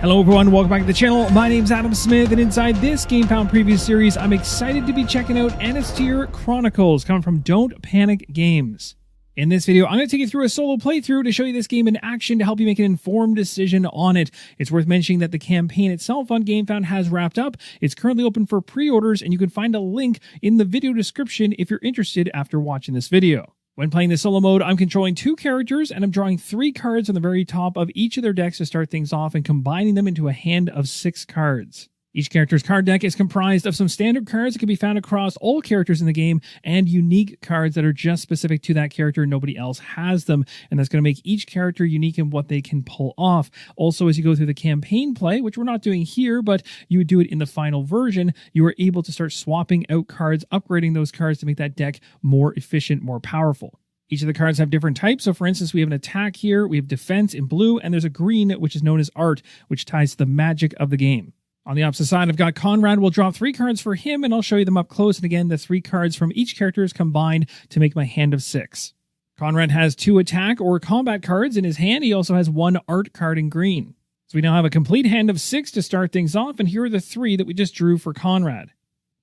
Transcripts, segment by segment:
Hello everyone, welcome back to the channel. My name's Adam Smith, and inside this GameFound preview series, I'm excited to be checking out Anastyr Chronicles, coming from Don't Panic Games. In this video, I'm going to take you through a solo playthrough to show you this game in action to help you make an informed decision on it. It's worth mentioning that the campaign itself on GameFound has wrapped up. It's currently open for pre-orders, and you can find a link in the video description if you're interested after watching this video. When playing the solo mode, I'm controlling two characters, and I'm drawing 3 cards on the very top of each of their decks to start things off and combining them into a hand of 6 cards. Each character's card deck is comprised of some standard cards that can be found across all characters in the game and unique cards that are just specific to that character. Nobody else has them, and that's going to make each character unique in what they can pull off. Also, as you go through the campaign play, which we're not doing here, but you would do it in the final version, you are able to start swapping out cards, upgrading those cards to make that deck more efficient, more powerful. Each of the cards have different types. So for instance, we have an attack here, we have defense in blue, and there's a green, which is known as art, which ties to the magic of the game. On the opposite side, I've got Conrad. We'll draw 3 cards for him, and I'll show you them up close. And again, the 3 cards from each character is combined to make my hand of 6. Conrad has 2 attack or combat cards in his hand. He also has 1 art card in green. So we now have a complete hand of 6 to start things off, and here are the 3 that we just drew for Conrad.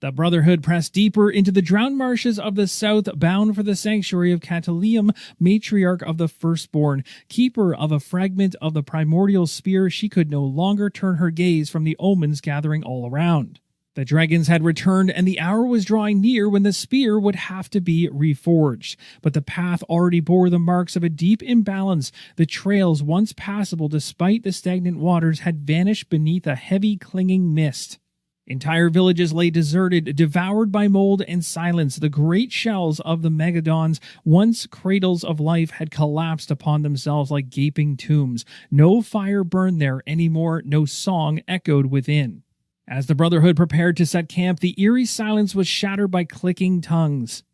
The Brotherhood pressed deeper into the drowned marshes of the south, bound for the sanctuary of Catalium, matriarch of the firstborn, keeper of a fragment of the primordial spear. She could no longer turn her gaze from the omens gathering all around. The dragons had returned, and the hour was drawing near when the spear would have to be reforged. But the path already bore the marks of a deep imbalance. The trails, once passable despite the stagnant waters, had vanished beneath a heavy clinging mist. Entire villages lay deserted, devoured by mold and silence. The great shells of the megadons, once cradles of life, had collapsed upon themselves like gaping tombs. No fire burned there anymore, no song echoed within. As the Brotherhood prepared to set camp, the eerie silence was shattered by clicking tongues.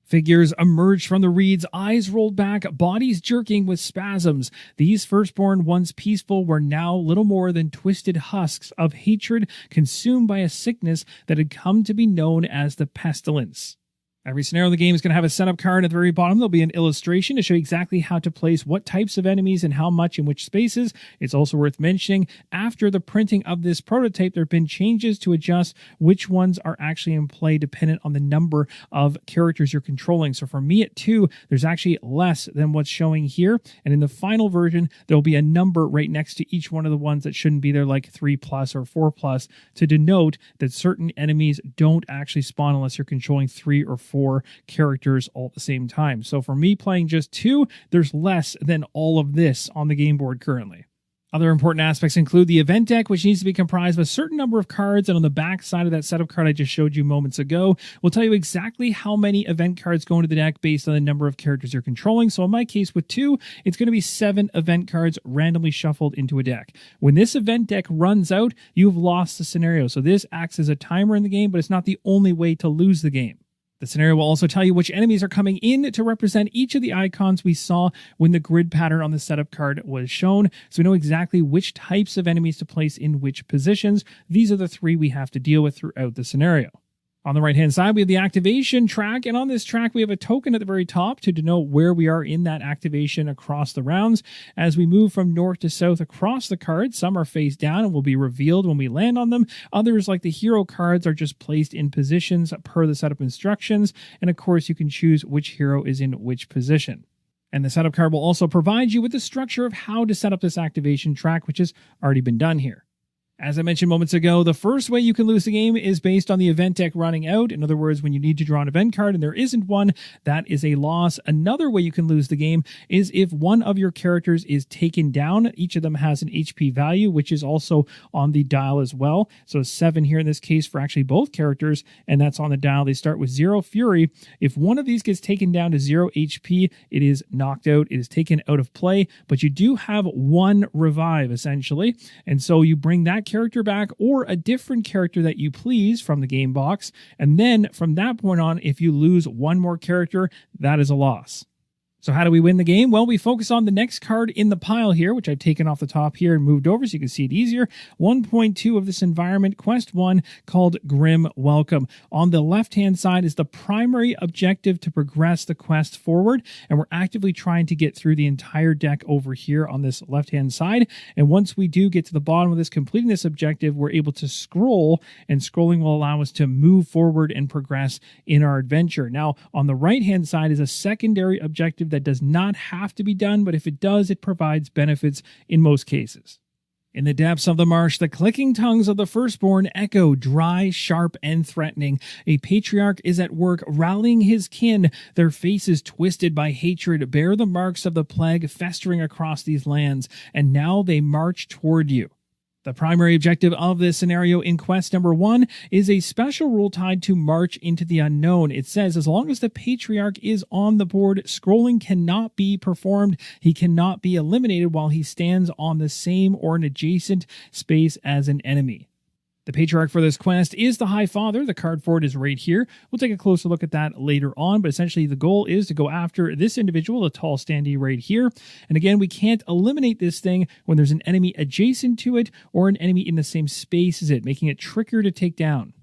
Figures emerged from the reeds, eyes rolled back, bodies jerking with spasms. These firstborn, once peaceful, were now little more than twisted husks of hatred consumed by a sickness that had come to be known as the pestilence. Every scenario in the game is going to have a setup card. At the very bottom, there'll be an illustration to show you exactly how to place what types of enemies and how much in which spaces. It's also worth mentioning, after the printing of this prototype, there have been changes to adjust which ones are actually in play dependent on the number of characters you're controlling. So for me at 2, there's actually less than what's showing here. And in the final version, there'll be a number right next to each one of the ones that shouldn't be there, like 3+ or 4+, to denote that certain enemies don't actually spawn unless you're controlling 3 or 4 characters all at the same time. So for me playing just 2, there's less than all of this on the game board currently. Other important aspects include the event deck, which needs to be comprised of a certain number of cards, and on the back side of that setup card I just showed you moments ago, we'll tell you exactly how many event cards go into the deck based on the number of characters you're controlling. So in my case with 2, it's going to be 7 event cards randomly shuffled into a deck. When this event deck runs out, you've lost the scenario. So this acts as a timer in the game, but it's not the only way to lose the game. The scenario will also tell you which enemies are coming in to represent each of the icons we saw when the grid pattern on the setup card was shown, so we know exactly which types of enemies to place in which positions. These are the 3 we have to deal with throughout the scenario. On the right-hand side, we have the activation track, and on this track, we have a token at the very top to denote where we are in that activation across the rounds. As we move from north to south across the cards, some are face down and will be revealed when we land on them. Others, like the hero cards, are just placed in positions per the setup instructions, and of course, you can choose which hero is in which position. And the setup card will also provide you with the structure of how to set up this activation track, which has already been done here. As I mentioned moments ago, the first way you can lose the game is based on the event deck running out. In other words, when you need to draw an event card and there isn't one, that is a loss. Another way you can lose the game is if one of your characters is taken down. Each of them has an HP value, which is also on the dial as well. So 7 here in this case for actually both characters, and that's on the dial. They start with 0 Fury. If one of these gets taken down to 0 HP, it is knocked out. It is taken out of play, but you do have 1 revive, essentially. And so you bring that character back or a different character that you please from the game box, and then from that point on, if you lose 1 more character, that is a loss. So how do we win the game? Well, we focus on the next card in the pile here, which I've taken off the top here and moved over so you can see it easier. 1.2 of this environment, quest 1, called Grim Welcome. On the left-hand side is the primary objective to progress the quest forward, and we're actively trying to get through the entire deck over here on this left-hand side. And once we do get to the bottom of this, completing this objective, we're able to scroll, and scrolling will allow us to move forward and progress in our adventure. Now, on the right-hand side is a secondary objective that does not have to be done, but if it does, it provides benefits in most cases. In the depths of the marsh, the clicking tongues of the firstborn echo, dry, sharp, and threatening. A patriarch is at work rallying his kin. Their faces twisted by hatred bear the marks of the plague festering across these lands, and now they march toward you. The primary objective of this scenario in quest number 1 is a special rule tied to March into the Unknown. It says as long as the Patriarch is on the board, scrolling cannot be performed. He cannot be eliminated while he stands on the same or an adjacent space as an enemy. The Patriarch for this quest is the High Father. The card for it is right here. We'll take a closer look at that later on, but essentially the goal is to go after this individual, the tall standee right here. And again, we can't eliminate this thing when there's an enemy adjacent to it or an enemy in the same space as it, making it trickier to take down.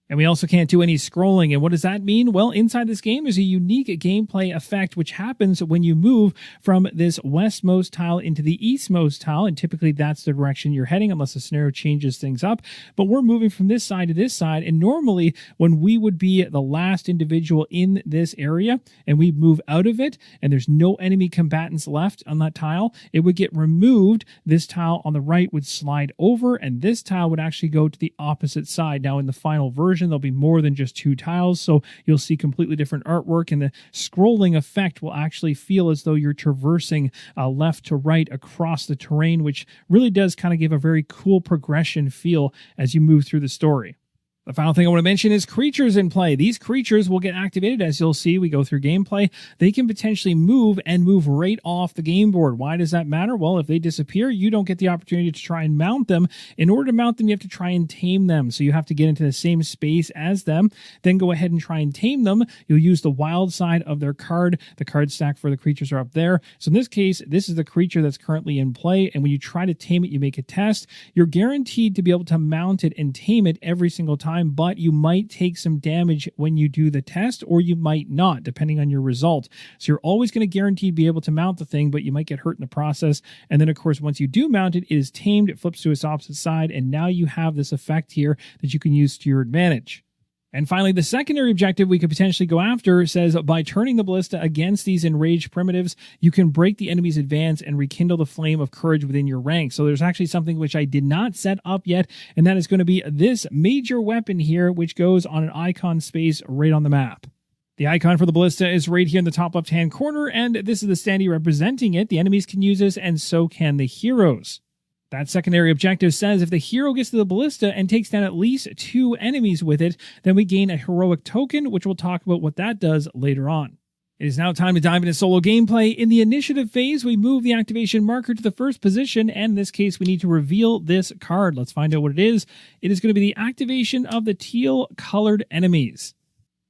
And we also can't do any scrolling. And what does that mean? Well, inside this game, there's a unique gameplay effect which happens when you move from this westmost tile into the eastmost tile. And typically that's the direction you're heading unless the scenario changes things up. But we're moving from this side to this side. And normally when we would be the last individual in this area and we move out of it and there's no enemy combatants left on that tile, it would get removed. This tile on the right would slide over and this tile would actually go to the opposite side. Now in the final version, there'll be more than just 2 tiles, so you'll see completely different artwork, and the scrolling effect will actually feel as though you're traversing left to right across the terrain, which really does kind of give a very cool progression feel as you move through the story. The final thing I want to mention is creatures in play. These creatures will get activated as you'll see we go through gameplay. They can potentially move and move right off the game board. Why does that matter? Well, if they disappear, you don't get the opportunity to try and mount them. In order to mount them, you have to try and tame them. So you have to get into the same space as them, then go ahead and try and tame them. You'll use the wild side of their card. The card stack for the creatures are up there. So in this case, this is the creature that's currently in play. And when you try to tame it, you make a test. You're guaranteed to be able to mount it and tame it every single time, but you might take some damage when you do the test, or you might not, depending on your result. So you're always going to guarantee be able to mount the thing, but you might get hurt in the process. And then, of course, once you do mount it, it is tamed, it flips to its opposite side, and now you have this effect here that you can use to your advantage. And finally, the secondary objective we could potentially go after says, by turning the ballista against these enraged primitives, you can break the enemy's advance and rekindle the flame of courage within your ranks. So there's actually something which I did not set up yet, and that is going to be this major weapon here, which goes on an icon space right on the map. The icon for the ballista is right here in the top left-hand corner, and this is the standee representing it. The enemies can use this, and so can the heroes. That secondary objective says if the hero gets to the ballista and takes down at least 2 enemies with it, then we gain a heroic token, which we'll talk about what that does later on. It is now time to dive into solo gameplay. In the initiative phase, we move the activation marker to the first position, and in this case, we need to reveal this card. Let's find out what it is. It is going to be the activation of the teal-colored enemies.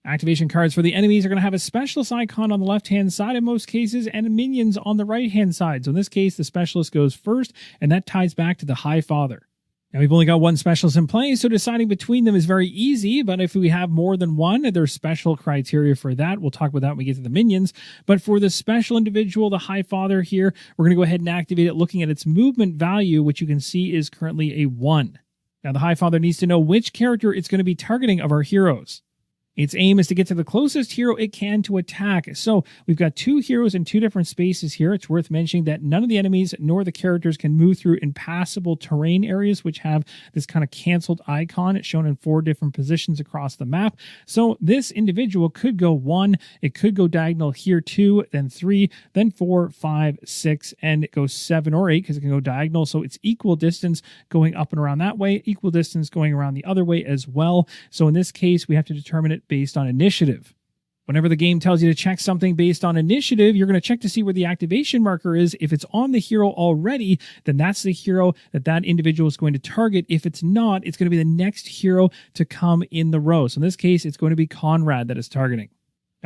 Activation cards for the enemies are going to have a specialist icon on the left-hand side in most cases and minions on the right-hand side. So in this case, the specialist goes first, and that ties back to the High Father. Now, we've only got 1 specialist in play, so deciding between them is very easy, but if we have more than one, there's special criteria for that. We'll talk about that when we get to the minions. But for the special individual, the High Father here, we're going to go ahead and activate it looking at its movement value, which you can see is currently a 1. Now, the High Father needs to know which character it's going to be targeting of our heroes. Its aim is to get to the closest hero it can to attack. So we've got 2 heroes in 2 different spaces here. It's worth mentioning that none of the enemies nor the characters can move through impassable terrain areas, which have this kind of canceled icon. It's shown in 4 different positions across the map. So this individual could go 1, it could go diagonal here 2, then 3, then 4, 5, 6, and it goes 7 or 8 because it can go diagonal. So it's equal distance going up and around that way, equal distance going around the other way as well. So in this case, we have to determine it based on initiative. Whenever the game tells you to check something based on initiative, you're going to check to see where the activation marker is. If it's on the hero already, then that's the hero that individual is going to target. If it's not, it's going to be the next hero to come in the row. So in this case, it's going to be Conrad that is targeting.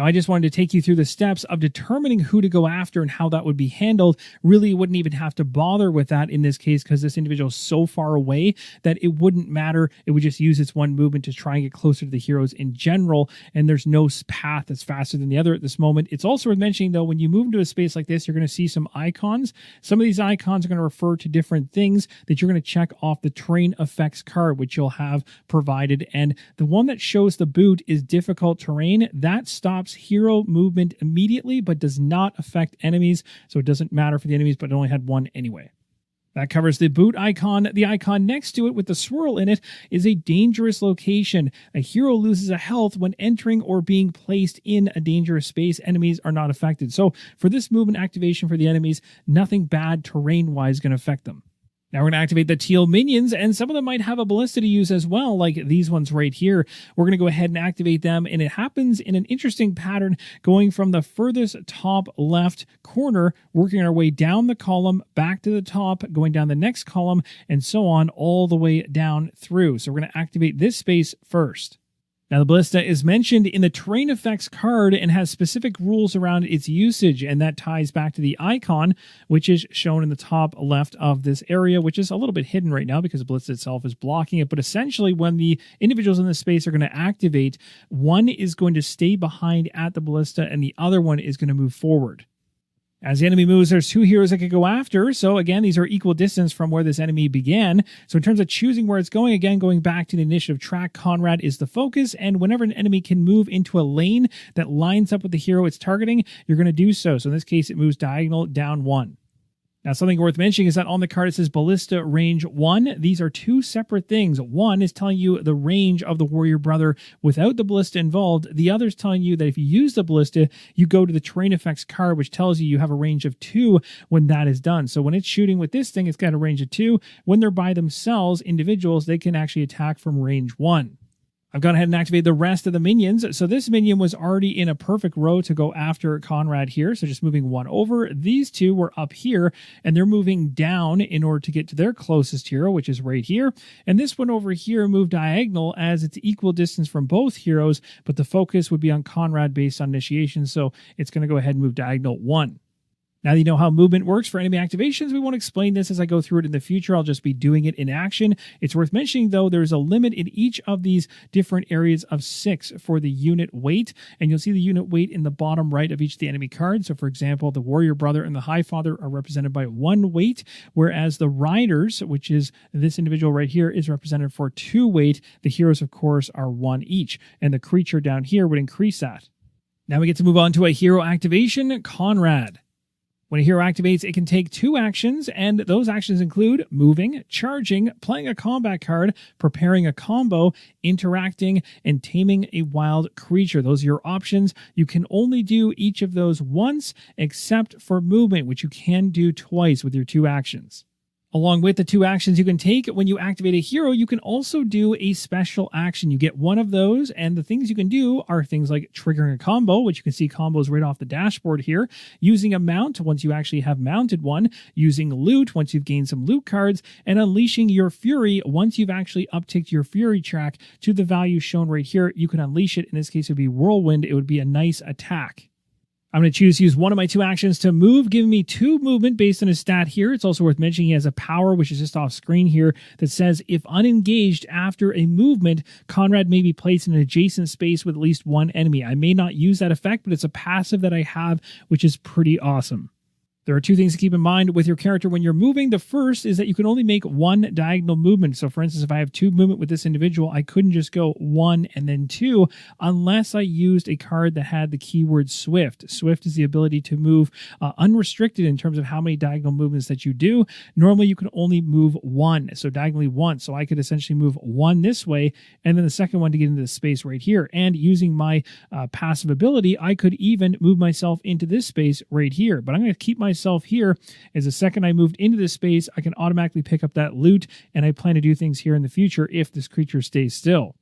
Now, I just wanted to take you through the steps of determining who to go after and how that would be handled. Really, wouldn't even have to bother with that in this case because this individual is so far away that it wouldn't matter. It would just use its one movement to try and get closer to the heroes in general, and there's no path that's faster than the other at this moment. It's also worth mentioning, though, when you move into a space like this, you're going to see some icons. Some of these icons are going to refer to different things that you're going to check off the terrain effects card, which you'll have provided, and the one that shows the boot is difficult terrain. That stops hero movement immediately, but does not affect enemies, so it doesn't matter for the enemies, but it only had one anyway. That covers the boot icon. The icon next to it with the swirl in it is a dangerous location. A hero loses a health when entering or being placed in a dangerous space. Enemies are not affected. So for this movement activation for the enemies, nothing bad terrain-wise is going to affect them. Now we're going to activate the teal minions, and some of them might have a ballista to use as well, like these ones right here. We're going to go ahead and activate them, and it happens in an interesting pattern, going from the furthest top left corner, working our way down the column, back to the top, going down the next column, and so on, all the way down through. So we're going to activate this space first. Now, the ballista is mentioned in the terrain effects card and has specific rules around its usage, and that ties back to the icon, which is shown in the top left of this area, which is a little bit hidden right now because the ballista itself is blocking it. But essentially, when the individuals in this space are going to activate, one is going to stay behind at the ballista, and the other one is going to move forward. As the enemy moves, there's two heroes that could go after. So again, these are equal distance from where this enemy began. So in terms of choosing where it's going, again, going back to the initiative track, Conrad is the focus. And whenever an enemy can move into a lane that lines up with the hero it's targeting, you're going to do so. So in this case, it moves diagonal down one. Now, something worth mentioning is that on the card it says Ballista Range 1. These are two separate things. One is telling you the range of the warrior brother without the ballista involved. The other is telling you that if you use the ballista, you go to the terrain effects card, which tells you you have a range of 2 when that is done. So when it's shooting with this thing, it's got a range of 2. When they're by themselves, individuals, they can actually attack from range 1. I've gone ahead and activated the rest of the minions. So this minion was already in a perfect row to go after Conrad here. So just moving one over. These two were up here, and they're moving down in order to get to their closest hero, which is right here. And this one over here moved diagonal as it's equal distance from both heroes, but the focus would be on Conrad based on initiation. So it's going to go ahead and move diagonal 1. Now that you know how movement works for enemy activations, we won't explain this as I go through it in the future. I'll just be doing it in action. It's worth mentioning, though, there's a limit in each of these different areas of 6 for the unit weight, and you'll see the unit weight in the bottom right of each of the enemy cards. So, for example, the Warrior Brother and the High Father are represented by 1 weight, whereas the Riders, which is this individual right here, is represented for 2 weight. The heroes, of course, are 1 each, and the creature down here would increase that. Now we get to move on to a hero activation, Conrad. When a hero activates, it can take 2 actions, and those actions include moving, charging, playing a combat card, preparing a combo, interacting, and taming a wild creature. Those are your options. You can only do each of those once, except for movement, which you can do twice with your 2 actions. Along with the 2 actions you can take when you activate a hero, you can also do a special action. You get 1 of those, and the things you can do are things like triggering a combo, which you can see combos right off the dashboard here, using a mount once you actually have mounted one, using loot once you've gained some loot cards, and unleashing your fury once you've actually upticked your fury track to the value shown right here. You can unleash it. In this case, it would be whirlwind. It would be a nice attack. I'm going to choose to use one of my 2 actions to move, giving me 2 movement based on his stat here. It's also worth mentioning he has a power, which is just off screen here, that says if unengaged after a movement, Conrad may be placed in an adjacent space with at least 1 enemy. I may not use that effect, but it's a passive that I have, which is pretty awesome. There are 2 things to keep in mind with your character when you're moving. The first is that you can only make 1 diagonal movement. So for instance, if I have 2 movement with this individual, I couldn't just go 1 and then 2 unless I used a card that had the keyword Swift. Swift is the ability to move unrestricted in terms of how many diagonal movements that you do. Normally, you can only move 1, so diagonally 1. So I could essentially move 1 this way, and then the second one to get into the space right here. And using my passive ability, I could even move myself into this space right here. But I'm going to keep myself here, as the second I moved into this space, I can automatically pick up that loot, and I plan to do things here in the future if this creature stays still.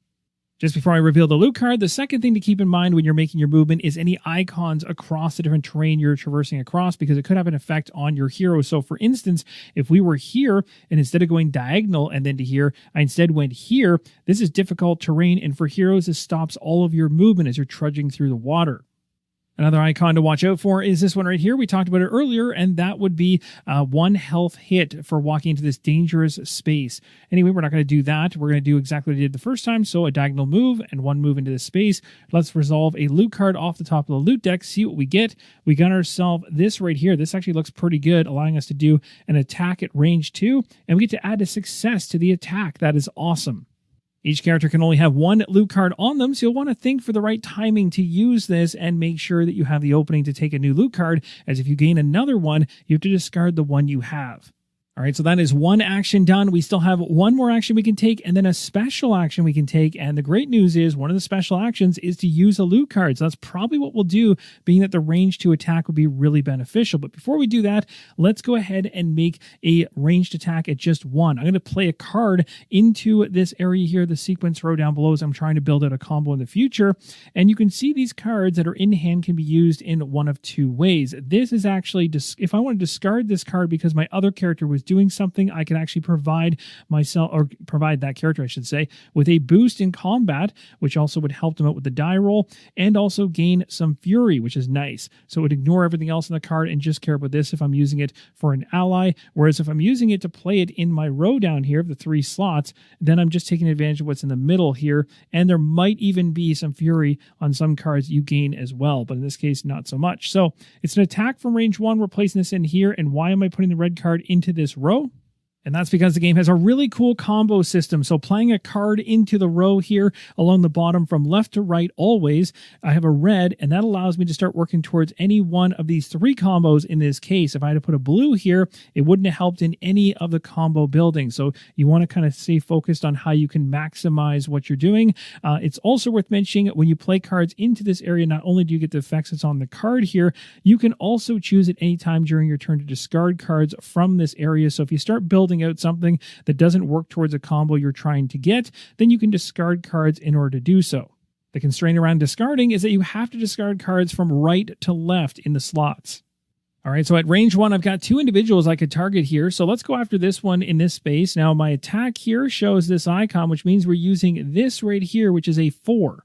Just before I reveal the loot card, the second thing to keep in mind when you're making your movement is any icons across the different terrain you're traversing across, because it could have an effect on your hero. So for instance, if we were here and instead of going diagonal and then to here, I instead went here, this is difficult terrain, and for heroes, this stops all of your movement as you're trudging through the water. Another icon to watch out for is this one right here. We talked about it earlier, and that would be 1 health hit for walking into this dangerous space. Anyway, we're not going to do that. We're going to do exactly what we did the first time. So a diagonal move and 1 move into this space. Let's resolve a loot card off the top of the loot deck, see what we get. We got ourselves this right here. This actually looks pretty good, allowing us to do an attack at range 2, and we get to add a success to the attack. That is awesome. Each character can only have 1 loot card on them, so you'll want to think for the right timing to use this and make sure that you have the opening to take a new loot card, as if you gain another one, you have to discard the one you have. All right, so that is 1 action done. We still have 1 more action we can take and then a special action we can take. And the great news is one of the special actions is to use a loot card. So that's probably what we'll do, being that the range 2 attack would be really beneficial. But before we do that, let's go ahead and make a ranged attack at just 1. I'm going to play a card into this area here, the sequence row down below, as I'm trying to build out a combo in the future. And you can see these cards that are in hand can be used in one of 2 ways. This is actually, if I want to discard this card because my other character was doing something, I can actually provide myself, or provide that character, I should say, with a boost in combat, which also would help them out with the die roll, and also gain some fury, which is nice. So it would ignore everything else in the card and just care about this if I'm using it for an ally. Whereas if I'm using it to play it in my row down here of the 3 slots, then I'm just taking advantage of what's in the middle here, and there might even be some fury on some cards you gain as well, but in this case, not so much. So it's an attack from range 1. We're placing this in here, and why am I putting the red card into this row? And that's because the game has a really cool combo system. So playing a card into the row here along the bottom from left to right always, I have a red, and that allows me to start working towards any one of these 3 combos in this case. If I had to put a blue here, it wouldn't have helped in any of the combo building. So you want to kind of stay focused on how you can maximize what you're doing. It's also worth mentioning when you play cards into this area, not only do you get the effects that's on the card here, you can also choose at any time during your turn to discard cards from this area. So if you start building out something that doesn't work towards a combo you're trying to get, then you can discard cards in order to do so. The constraint around discarding is that you have to discard cards from right to left in the slots. All right, so at range 1, I've got 2 individuals I could target here. So let's go after this one in this space. Now my attack here shows this icon, which means we're using this right here, which is a 4.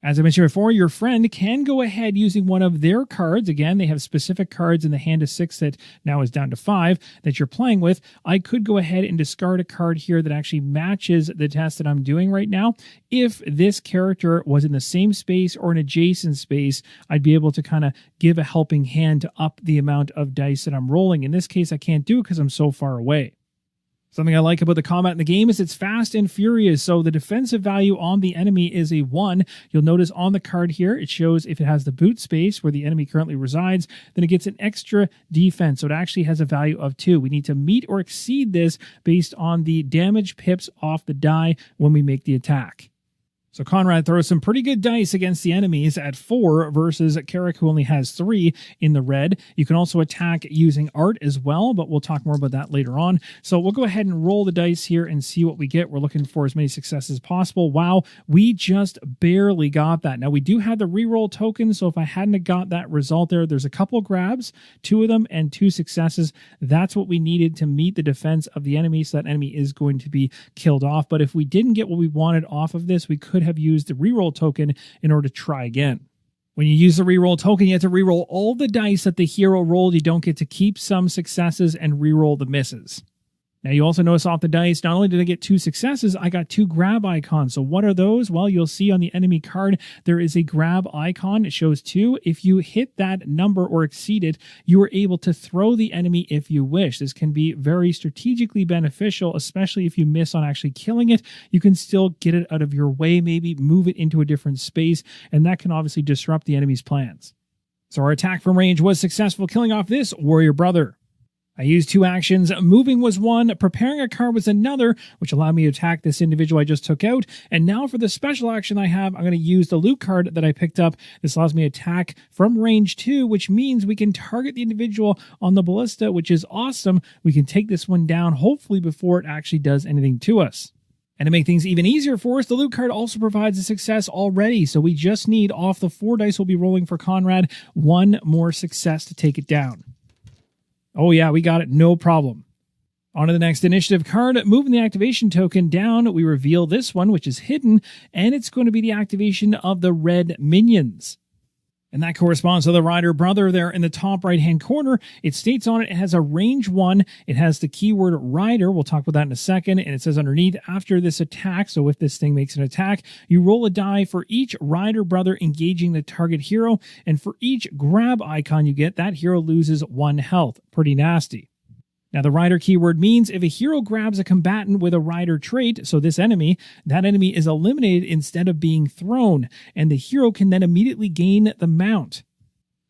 As I mentioned before, your friend can go ahead using one of their cards. Again, they have specific cards in the hand of 6 that now is down to 5 that you're playing with. I could go ahead and discard a card here that actually matches the test that I'm doing right now. If this character was in the same space or an adjacent space, I'd be able to kind of give a helping hand to up the amount of dice that I'm rolling. In this case, I can't do it because I'm so far away. Something I like about the combat in the game is it's fast and furious, so the defensive value on the enemy is a 1. You'll notice on the card here, it shows if it has the boot space where the enemy currently resides, then it gets an extra defense, so it actually has a value of 2. We need to meet or exceed this based on the damage pips off the die when we make the attack. So Conrad throws some pretty good dice against the enemies at 4 versus Carrick, who only has 3 in the red. You can also attack using art as well, but we'll talk more about that later on. So we'll go ahead and roll the dice here and see what we get. We're looking for as many successes as possible. Wow, we just barely got that. Now we do have the reroll token, so if I hadn't have got that result there's a couple grabs, 2 of them, and 2 successes. That's what we needed to meet the defense of the enemy, so that enemy is going to be killed off. But if we didn't get what we wanted off of this, we could have used the reroll token in order to try again. When you use the reroll token, you have to reroll all the dice that the hero rolled. You don't get to keep some successes and reroll the misses. Now you also notice off the dice, not only did I get 2 successes, I got 2 grab icons. So what are those? Well, you'll see on the enemy card, there is a grab icon. It shows 2. If you hit that number or exceed it, you are able to throw the enemy if you wish. This can be very strategically beneficial, especially if you miss on actually killing it. You can still get it out of your way, maybe move it into a different space, and that can obviously disrupt the enemy's plans. So our attack from range was successful, killing off this warrior brother. I used 2 actions. Moving was 1, preparing a card was another, which allowed me to attack this individual I just took out. And now for the special action I have, I'm going to use the loot card that I picked up. This allows me to attack from range 2, which means we can target the individual on the ballista, which is awesome. We can take this one down, hopefully before it actually does anything to us. And to make things even easier for us, the loot card also provides a success already. So we just need, off the 4 dice we'll be rolling for Conrad, 1 more success to take it down. Oh yeah, we got it, no problem. On to the next initiative card. Moving the activation token down, we reveal this one, which is hidden, and it's going to be the activation of the red minions. And that corresponds to the Rider Brother there in the top right-hand corner. It states on it, it has a range 1. It has the keyword Rider. We'll talk about that in a second. And it says underneath, after this attack, so if this thing makes an attack, you roll a die for each Rider Brother engaging the target hero. And for each grab icon you get, that hero loses 1 health. Pretty nasty. Now, the Rider keyword means if a hero grabs a combatant with a Rider trait, so this enemy, that enemy is eliminated instead of being thrown, and the hero can then immediately gain the mount.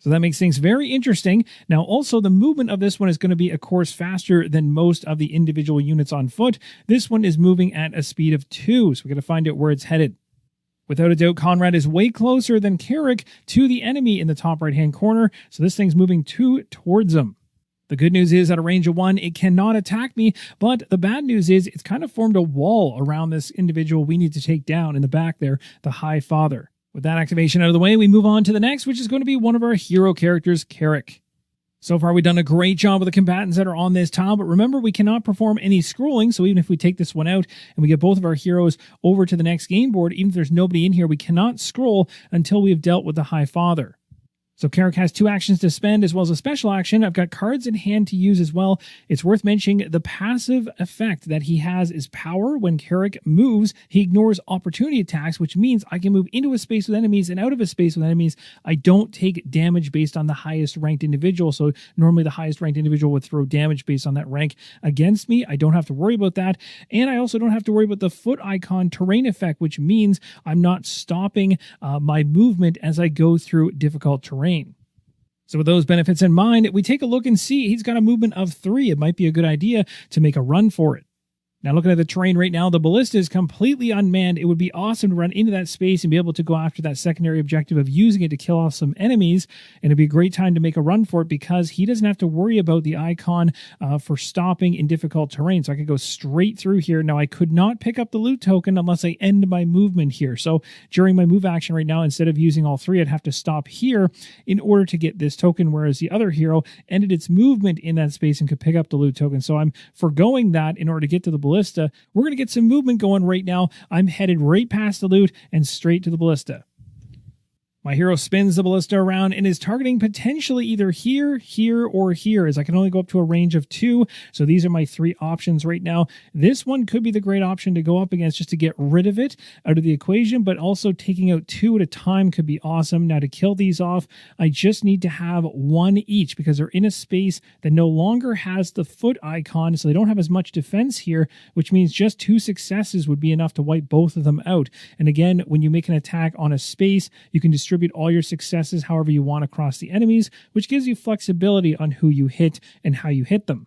So that makes things very interesting. Now, also, the movement of this one is going to be, of course, faster than most of the individual units on foot. This one is moving at a speed of 2, so we're going to find out where it's headed. Without a doubt, Conrad is way closer than Carrick to the enemy in the top right-hand corner, so this thing's moving 2 towards him. The good news is at a range of 1, it cannot attack me, but the bad news is it's kind of formed a wall around this individual we need to take down in the back there, the High Father. With that activation out of the way, we move on to the next, which is going to be one of our hero characters, Carrick. So far, we've done a great job with the combatants that are on this tile, but remember, we cannot perform any scrolling, so even if we take this one out and we get both of our heroes over to the next game board, even if there's nobody in here, we cannot scroll until we have dealt with the High Father. So Carrick has 2 actions to spend as well as a special action. I've got cards in hand to use as well. It's worth mentioning the passive effect that he has is power. When Carrick moves, he ignores opportunity attacks, which means I can move into a space with enemies and out of a space with enemies. I don't take damage based on the highest ranked individual. So normally the highest ranked individual would throw damage based on that rank against me. I don't have to worry about that. And I also don't have to worry about the foot icon terrain effect, which means I'm not stopping my movement as I go through difficult terrain. So with those benefits in mind, we take a look and see he's got a movement of 3. It might be a good idea to make a run for it. Now, looking at the terrain right now, the ballista is completely unmanned. It would be awesome to run into that space and be able to go after that secondary objective of using it to kill off some enemies. And it'd be a great time to make a run for it because he doesn't have to worry about the icon for stopping in difficult terrain. So I could go straight through here. Now, I could not pick up the loot token unless I end my movement here. So during my move action right now, instead of using all 3, I'd have to stop here in order to get this token, whereas the other hero ended its movement in that space and could pick up the loot token. So I'm foregoing that in order to get to the ballista. We're going to get some movement going right now. I'm headed right past the loot and straight to the ballista. My hero spins the ballista around and is targeting potentially either here, here, or here, as I can only go up to a range of 2. So these are my 3 options right now. This one could be the great option to go up against just to get rid of it out of the equation, but also taking out 2 at a time could be awesome. Now to kill these off, I just need to have 1 each because they're in a space that no longer has the foot icon, so they don't have as much defense here, which means just 2 successes would be enough to wipe both of them out. And again, when you make an attack on a space, you can distribute all your successes however you want across the enemies, which gives you flexibility on who you hit and how you hit them.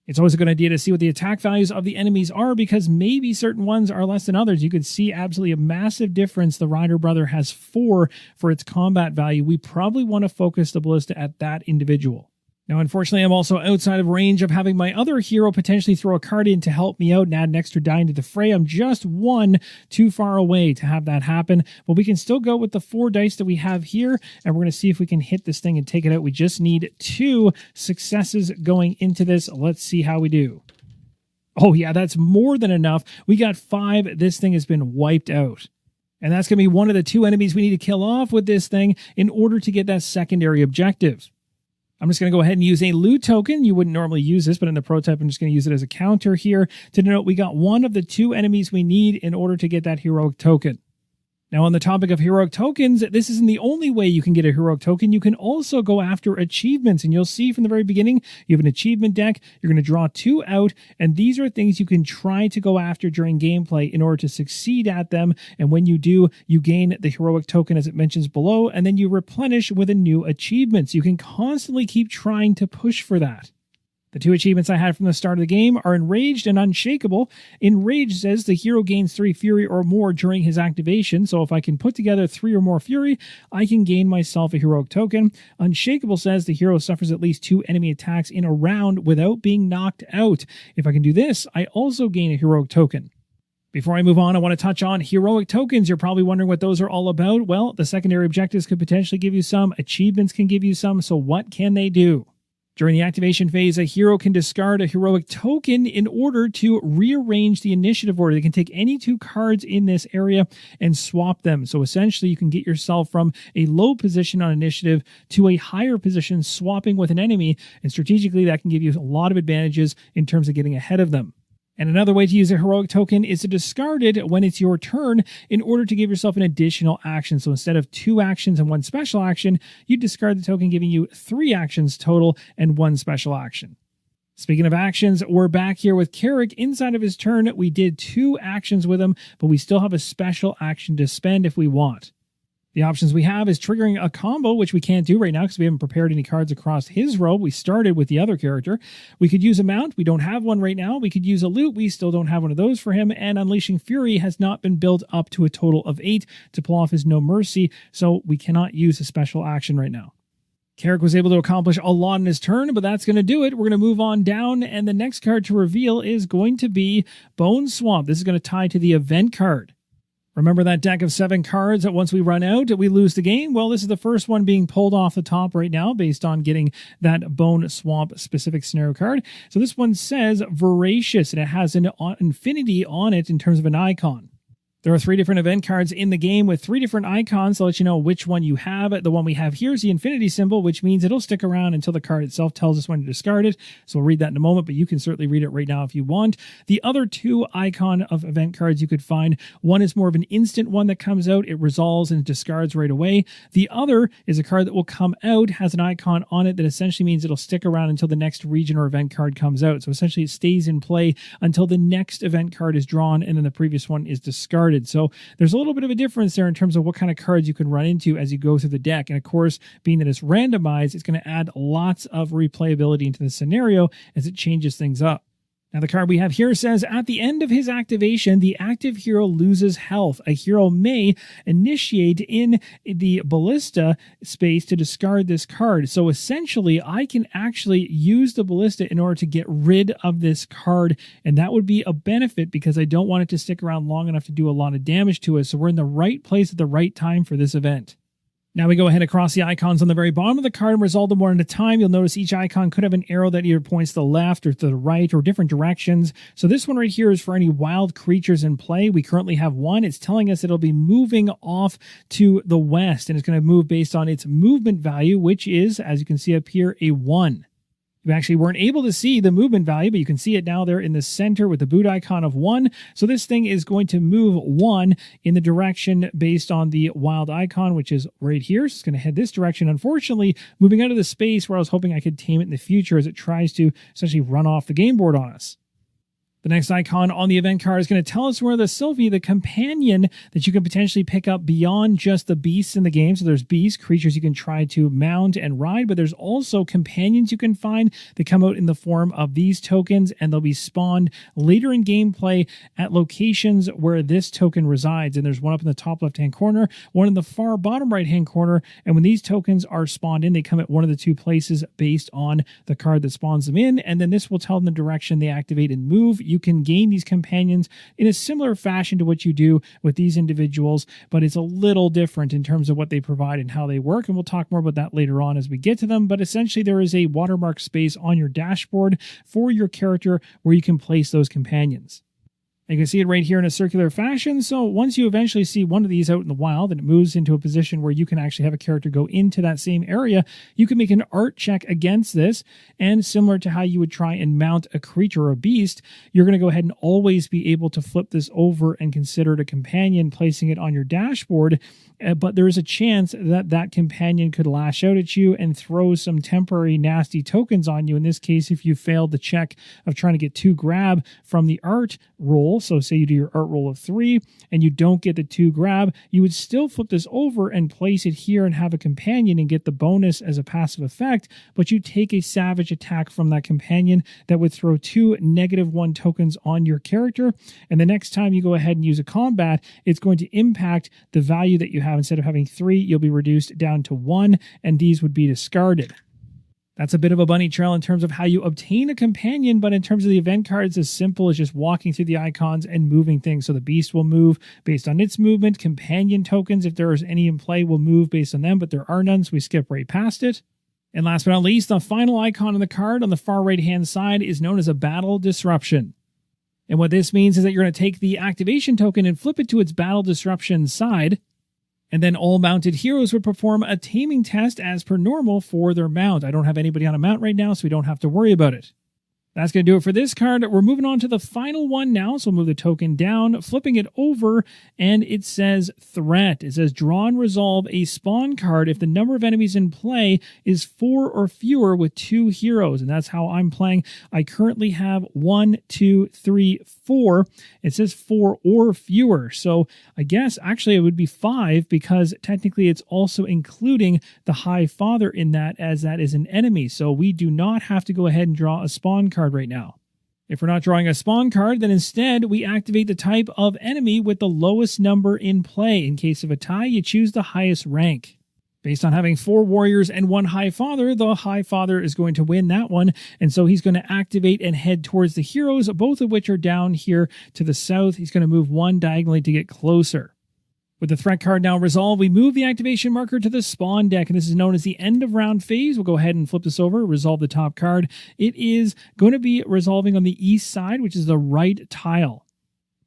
It's always a good idea to see what the attack values of the enemies are because maybe certain ones are less than others. You could see absolutely a massive difference. The Rider Brother has 4 for its combat value. We probably want to focus the ballista at that individual. Now, unfortunately, I'm also outside of range of having my other hero potentially throw a card in to help me out and add an extra die into the fray. I'm just 1 too far away to have that happen, but we can still go with the 4 dice that we have here, and we're going to see if we can hit this thing and take it out. We just need 2 successes going into this. Let's see how we do. Oh yeah, that's more than enough. We got 5. This thing has been wiped out. And that's going to be one of the 2 enemies we need to kill off with this thing in order to get that secondary objective. I'm just going to go ahead and use a loot token. You wouldn't normally use this, but in the prototype, I'm just going to use it as a counter here to denote we got 1 of the 2 enemies we need in order to get that heroic token. Now, on the topic of heroic tokens, this isn't the only way you can get a heroic token. You can also go after achievements, and you'll see from the very beginning, you have an achievement deck. You're going to draw 2 out, and these are things you can try to go after during gameplay in order to succeed at them. And when you do, you gain the heroic token as it mentions below, and then you replenish with a new achievement. So you can constantly keep trying to push for that. The 2 achievements I had from the start of the game are Enraged and Unshakable. Enraged says the hero gains 3 fury or more during his activation, so if I can put together 3 or more fury, I can gain myself a heroic token. Unshakable says the hero suffers at least 2 enemy attacks in a round without being knocked out. If I can do this, I also gain a heroic token. Before I move on, I want to touch on heroic tokens. You're probably wondering what those are all about. Well, the secondary objectives could potentially give you some, achievements can give you some, so what can they do? During the activation phase, a hero can discard a heroic token in order to rearrange the initiative order. They can take any 2 cards in this area and swap them. So essentially, you can get yourself from a low position on initiative to a higher position, swapping with an enemy. And strategically, that can give you a lot of advantages in terms of getting ahead of them. And another way to use a heroic token is to discard it when it's your turn in order to give yourself an additional action. So instead of 2 actions and 1 special action, you discard the token, giving you 3 actions total and 1 special action. Speaking of actions, we're back here with Carrick. Inside of his turn, we did 2 actions with him, but we still have a special action to spend if we want. The options we have is triggering a combo, which we can't do right now because we haven't prepared any cards across his row. We started with the other character. We could use a mount. We don't have one right now. We could use a loot. We still don't have one of those for him. And Unleashing Fury has not been built up to a total of 8 to pull off his No Mercy, so we cannot use a special action right now. Carrick was able to accomplish a lot in his turn, but that's going to do it. We're going to move on down, and the next card to reveal is going to be Bone Swamp. This is going to tie to the event card. Remember that deck of 7 cards that once we run out, we lose the game? Well, this is the first one being pulled off the top right now based on getting that Bone Swamp specific scenario card. So this one says Voracious, and it has an infinity on it in terms of an icon. There are 3 different event cards in the game with 3 different icons to let you know which one you have. The one we have here is the infinity symbol, which means it'll stick around until the card itself tells us when to discard it. So we'll read that in a moment, but you can certainly read it right now if you want. The other 2 icon of event cards you could find, one is more of an instant one that comes out. It resolves and discards right away. The other is a card that will come out, has an icon on it that essentially means it'll stick around until the next region or event card comes out. So essentially it stays in play until the next event card is drawn and then the previous one is discarded. So there's a little bit of a difference there in terms of what kind of cards you can run into as you go through the deck. And of course, being that it's randomized, it's going to add lots of replayability into the scenario as it changes things up. Now, the card we have here says, at the end of his activation, the active hero loses health. A hero may initiate in the ballista space to discard this card. So essentially, I can actually use the ballista in order to get rid of this card, and that would be a benefit because I don't want it to stick around long enough to do a lot of damage to us. So we're in the right place at the right time for this event. Now we go ahead across the icons on the very bottom of the card and resolve them one at a time. You'll notice each icon could have an arrow that either points to the left or to the right or different directions. So this one right here is for any wild creatures in play. We currently have one. It's telling us it'll be moving off to the west, and it's going to move based on its movement value, which is, as you can see up here, a 1. You actually weren't able to see the movement value, but you can see it now there in the center with the boot icon of 1. So this thing is going to move 1 in the direction based on the wild icon, which is right here. So it's going to head this direction. Unfortunately, moving out of the space where I was hoping I could tame it in the future as it tries to essentially run off the game board on us. The next icon on the event card is going to tell us where the Sylvie, the companion that you can potentially pick up beyond just the beasts in the game. So there's beasts, creatures you can try to mount and ride, but there's also companions you can find that come out in the form of these tokens, and they'll be spawned later in gameplay at locations where this token resides. And there's one up in the top left-hand corner, one in the far bottom right-hand corner, and when these tokens are spawned in, they come at one of the 2 places based on the card that spawns them in, and then this will tell them the direction they activate and move. You can gain these companions in a similar fashion to what you do with these individuals, but it's a little different in terms of what they provide and how they work, and we'll talk more about that later on as we get to them. But essentially, there is a watermark space on your dashboard for your character where you can place those companions. You can see it right here in a circular fashion. So once you eventually see one of these out in the wild and it moves into a position where you can actually have a character go into that same area, you can make an art check against this. And similar to how you would try and mount a creature or a beast, you're going to go ahead and always be able to flip this over and consider it a companion, placing it on your dashboard. But there is a chance that that companion could lash out at you and throw some temporary nasty tokens on you. In this case, if you failed the check of trying to get 2 grab from the art roll, so say you do your art roll of 3 and you don't get the 2 grab, you would still flip this over and place it here and have a companion and get the bonus as a passive effect, but you take a savage attack from that companion that would throw 2 -1 tokens on your character. And the next time you go ahead and use a combat, it's going to impact the value that you have. Instead of having 3, you'll be reduced down to 1, and these would be discarded. That's a bit of a bunny trail in terms of how you obtain a companion, but in terms of the event cards, as simple as just walking through the icons and moving things. So the beast will move based on its movement. Companion tokens, if there is any in play, will move based on them, but there are none, so we skip right past it. And last but not least, the final icon on the card on the far right-hand side is known as a Battle Disruption. And what this means is that you're going to take the activation token and flip it to its Battle Disruption side, and then all mounted heroes would perform a taming test as per normal for their mount. I don't have anybody on a mount right now, so we don't have to worry about it. That's going to do it for this card. We're moving on to the final one now, so we'll move the token down, flipping it over, and it says Threat. It says draw and resolve a spawn card if the number of enemies in play is 4 or fewer with 2 heroes, and that's how I'm playing. I currently have 1, 2, 3, 4. It says 4 or fewer, so I guess actually it would be 5 because technically it's also including the High Father in that, as that is an enemy, so we do not have to go ahead and draw a spawn card right now. If we're not drawing a spawn card, then instead we activate the type of enemy with the lowest number in play. In case of a tie, you choose the highest rank. Based on having 4 warriors and 1 High Father, the High Father is going to win that one, and so he's going to activate and head towards the heroes, both of which are down here to the south. He's going to move 1 diagonally to get closer. With the threat card now resolved, we move the activation marker to the spawn deck, and this is known as the end of round phase. We'll go ahead and flip this over, resolve the top card. It is going to be resolving on the east side, which is the right tile.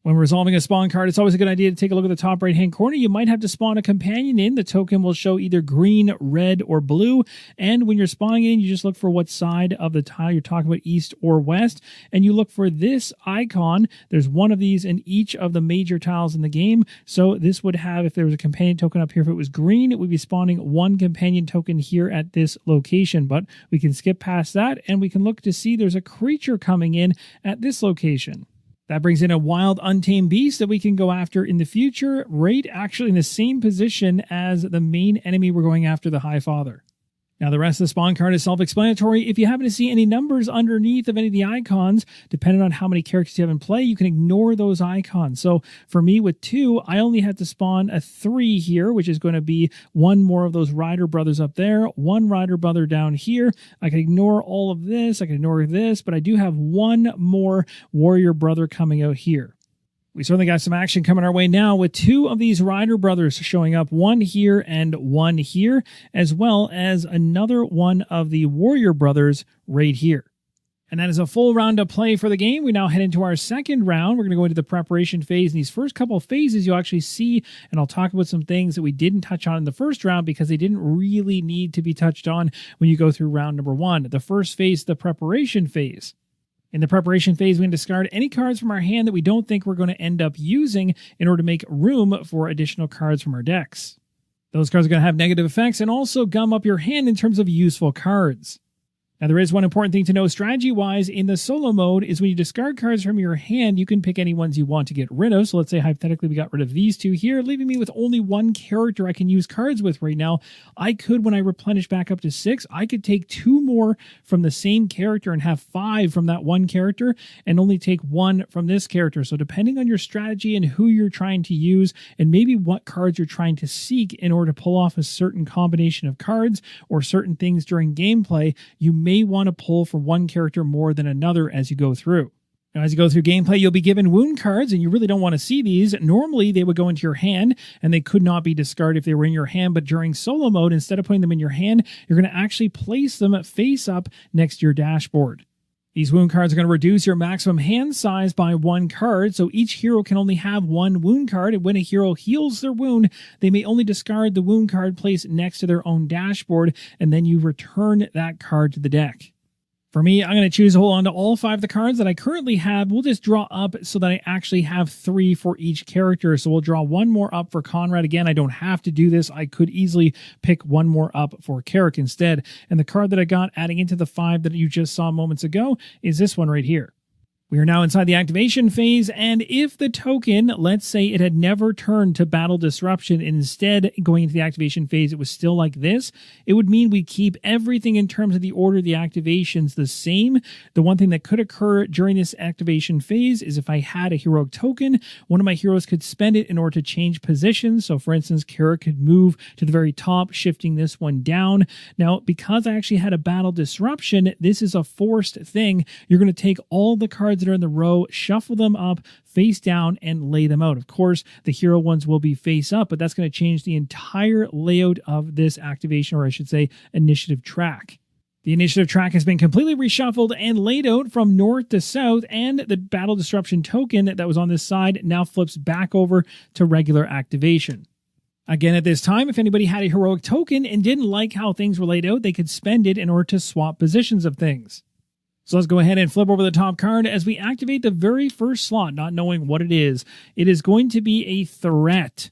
When resolving a spawn card, it's always a good idea to take a look at the top right-hand corner. You might have to spawn a companion in. The token will show either green, red, or blue. And when you're spawning in, you just look for what side of the tile you're talking about, east or west. And you look for this icon. There's one of these in each of the major tiles in the game. So this would have, if there was a companion token up here, if it was green, it would be spawning 1 companion token here at this location. But we can skip past that, and we can look to see there's a creature coming in at this location. That brings in a wild untamed beast that we can go after in the future, right actually in the same position as the main enemy we're going after, the High Father. Now, the rest of the spawn card is self-explanatory. If you happen to see any numbers underneath of any of the icons, depending on how many characters you have in play, you can ignore those icons. So for me with 2, I only have to spawn a 3 here, which is going to be 1 more of those Rider Brothers up there, 1 Rider Brother down here. I can ignore all of this. I can ignore this, but I do have 1 more Warrior Brother coming out here. We certainly got some action coming our way now with 2 of these Rider Brothers showing up, 1 here and 1 here, as well as another one of the Warrior Brothers right here. And that is a full round of play for the game. We now head into our second round. We're going to go into the preparation phase. In these first couple of phases, you'll actually see, and I'll talk about some things that we didn't touch on in the first round because they didn't really need to be touched on when you go through round number 1. The first phase, the preparation phase. In the preparation phase, we can discard any cards from our hand that we don't think we're going to end up using in order to make room for additional cards from our decks. Those cards are going to have negative effects and also gum up your hand in terms of useful cards. Now, there is one important thing to know strategy-wise in the solo mode is when you discard cards from your hand, you can pick any ones you want to get rid of. So let's say hypothetically we got rid of these 2 here, leaving me with only 1 character I can use cards with right now. I could, when I replenish back up to 6, I could take 2 more from the same character and have 5 from that 1 character and only take 1 from this character. So depending on your strategy and who you're trying to use and maybe what cards you're trying to seek in order to pull off a certain combination of cards or certain things during gameplay, you may want to pull for 1 character more than another as you go through. Now, as you go through gameplay, you'll be given wound cards, and you really don't want to see these. Normally, they would go into your hand, and they could not be discarded if they were in your hand, but during solo mode, instead of putting them in your hand, you're going to actually place them face up next to your dashboard. These wound cards are going to reduce your maximum hand size by 1 card, so each hero can only have 1 wound card, and when a hero heals their wound, they may only discard the wound card placed next to their own dashboard, and then you return that card to the deck. For me, I'm going to choose to hold on to all 5 of the cards that I currently have. We'll just draw up so that I actually have 3 for each character. So we'll draw 1 more up for Conrad. Again, I don't have to do this. I could easily pick 1 more up for Carrick instead. And the card that I got adding into the 5 that you just saw moments ago is this one right here. We are now inside the activation phase, and if the token, let's say it had never turned to Battle Disruption, and instead going into the activation phase, it was still like this, it would mean we keep everything in terms of the order of the activations the same. The one thing that could occur during this activation phase is if I had a heroic token, one of my heroes could spend it in order to change positions. So for instance, Kara could move to the very top, shifting this one down. Now, because I actually had a Battle Disruption, this is a forced thing. You're going to take all the cards that are in the row, shuffle them up face down, and lay them out. Of course, the hero ones will be face up, but that's going to change the entire layout of this activation, or I should say, initiative track. The initiative track has been completely reshuffled and laid out from north to south, and the battle disruption token that was on this side now flips back over to regular activation. Again, at this time, if anybody had a heroic token and didn't like how things were laid out, they could spend it in order to swap positions of things. So let's go ahead and flip over the top card as we activate the very first slot, not knowing what it is. It is going to be a threat.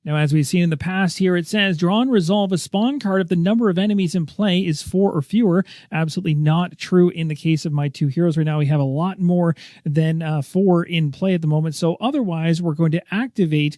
Now, as we've seen in the past here, it says, draw and resolve a spawn card if the number of enemies in play is 4 or fewer. Absolutely not true in the case of my two heroes. Right now, we have a lot more than 4 in play at the moment. So otherwise, we're going to activate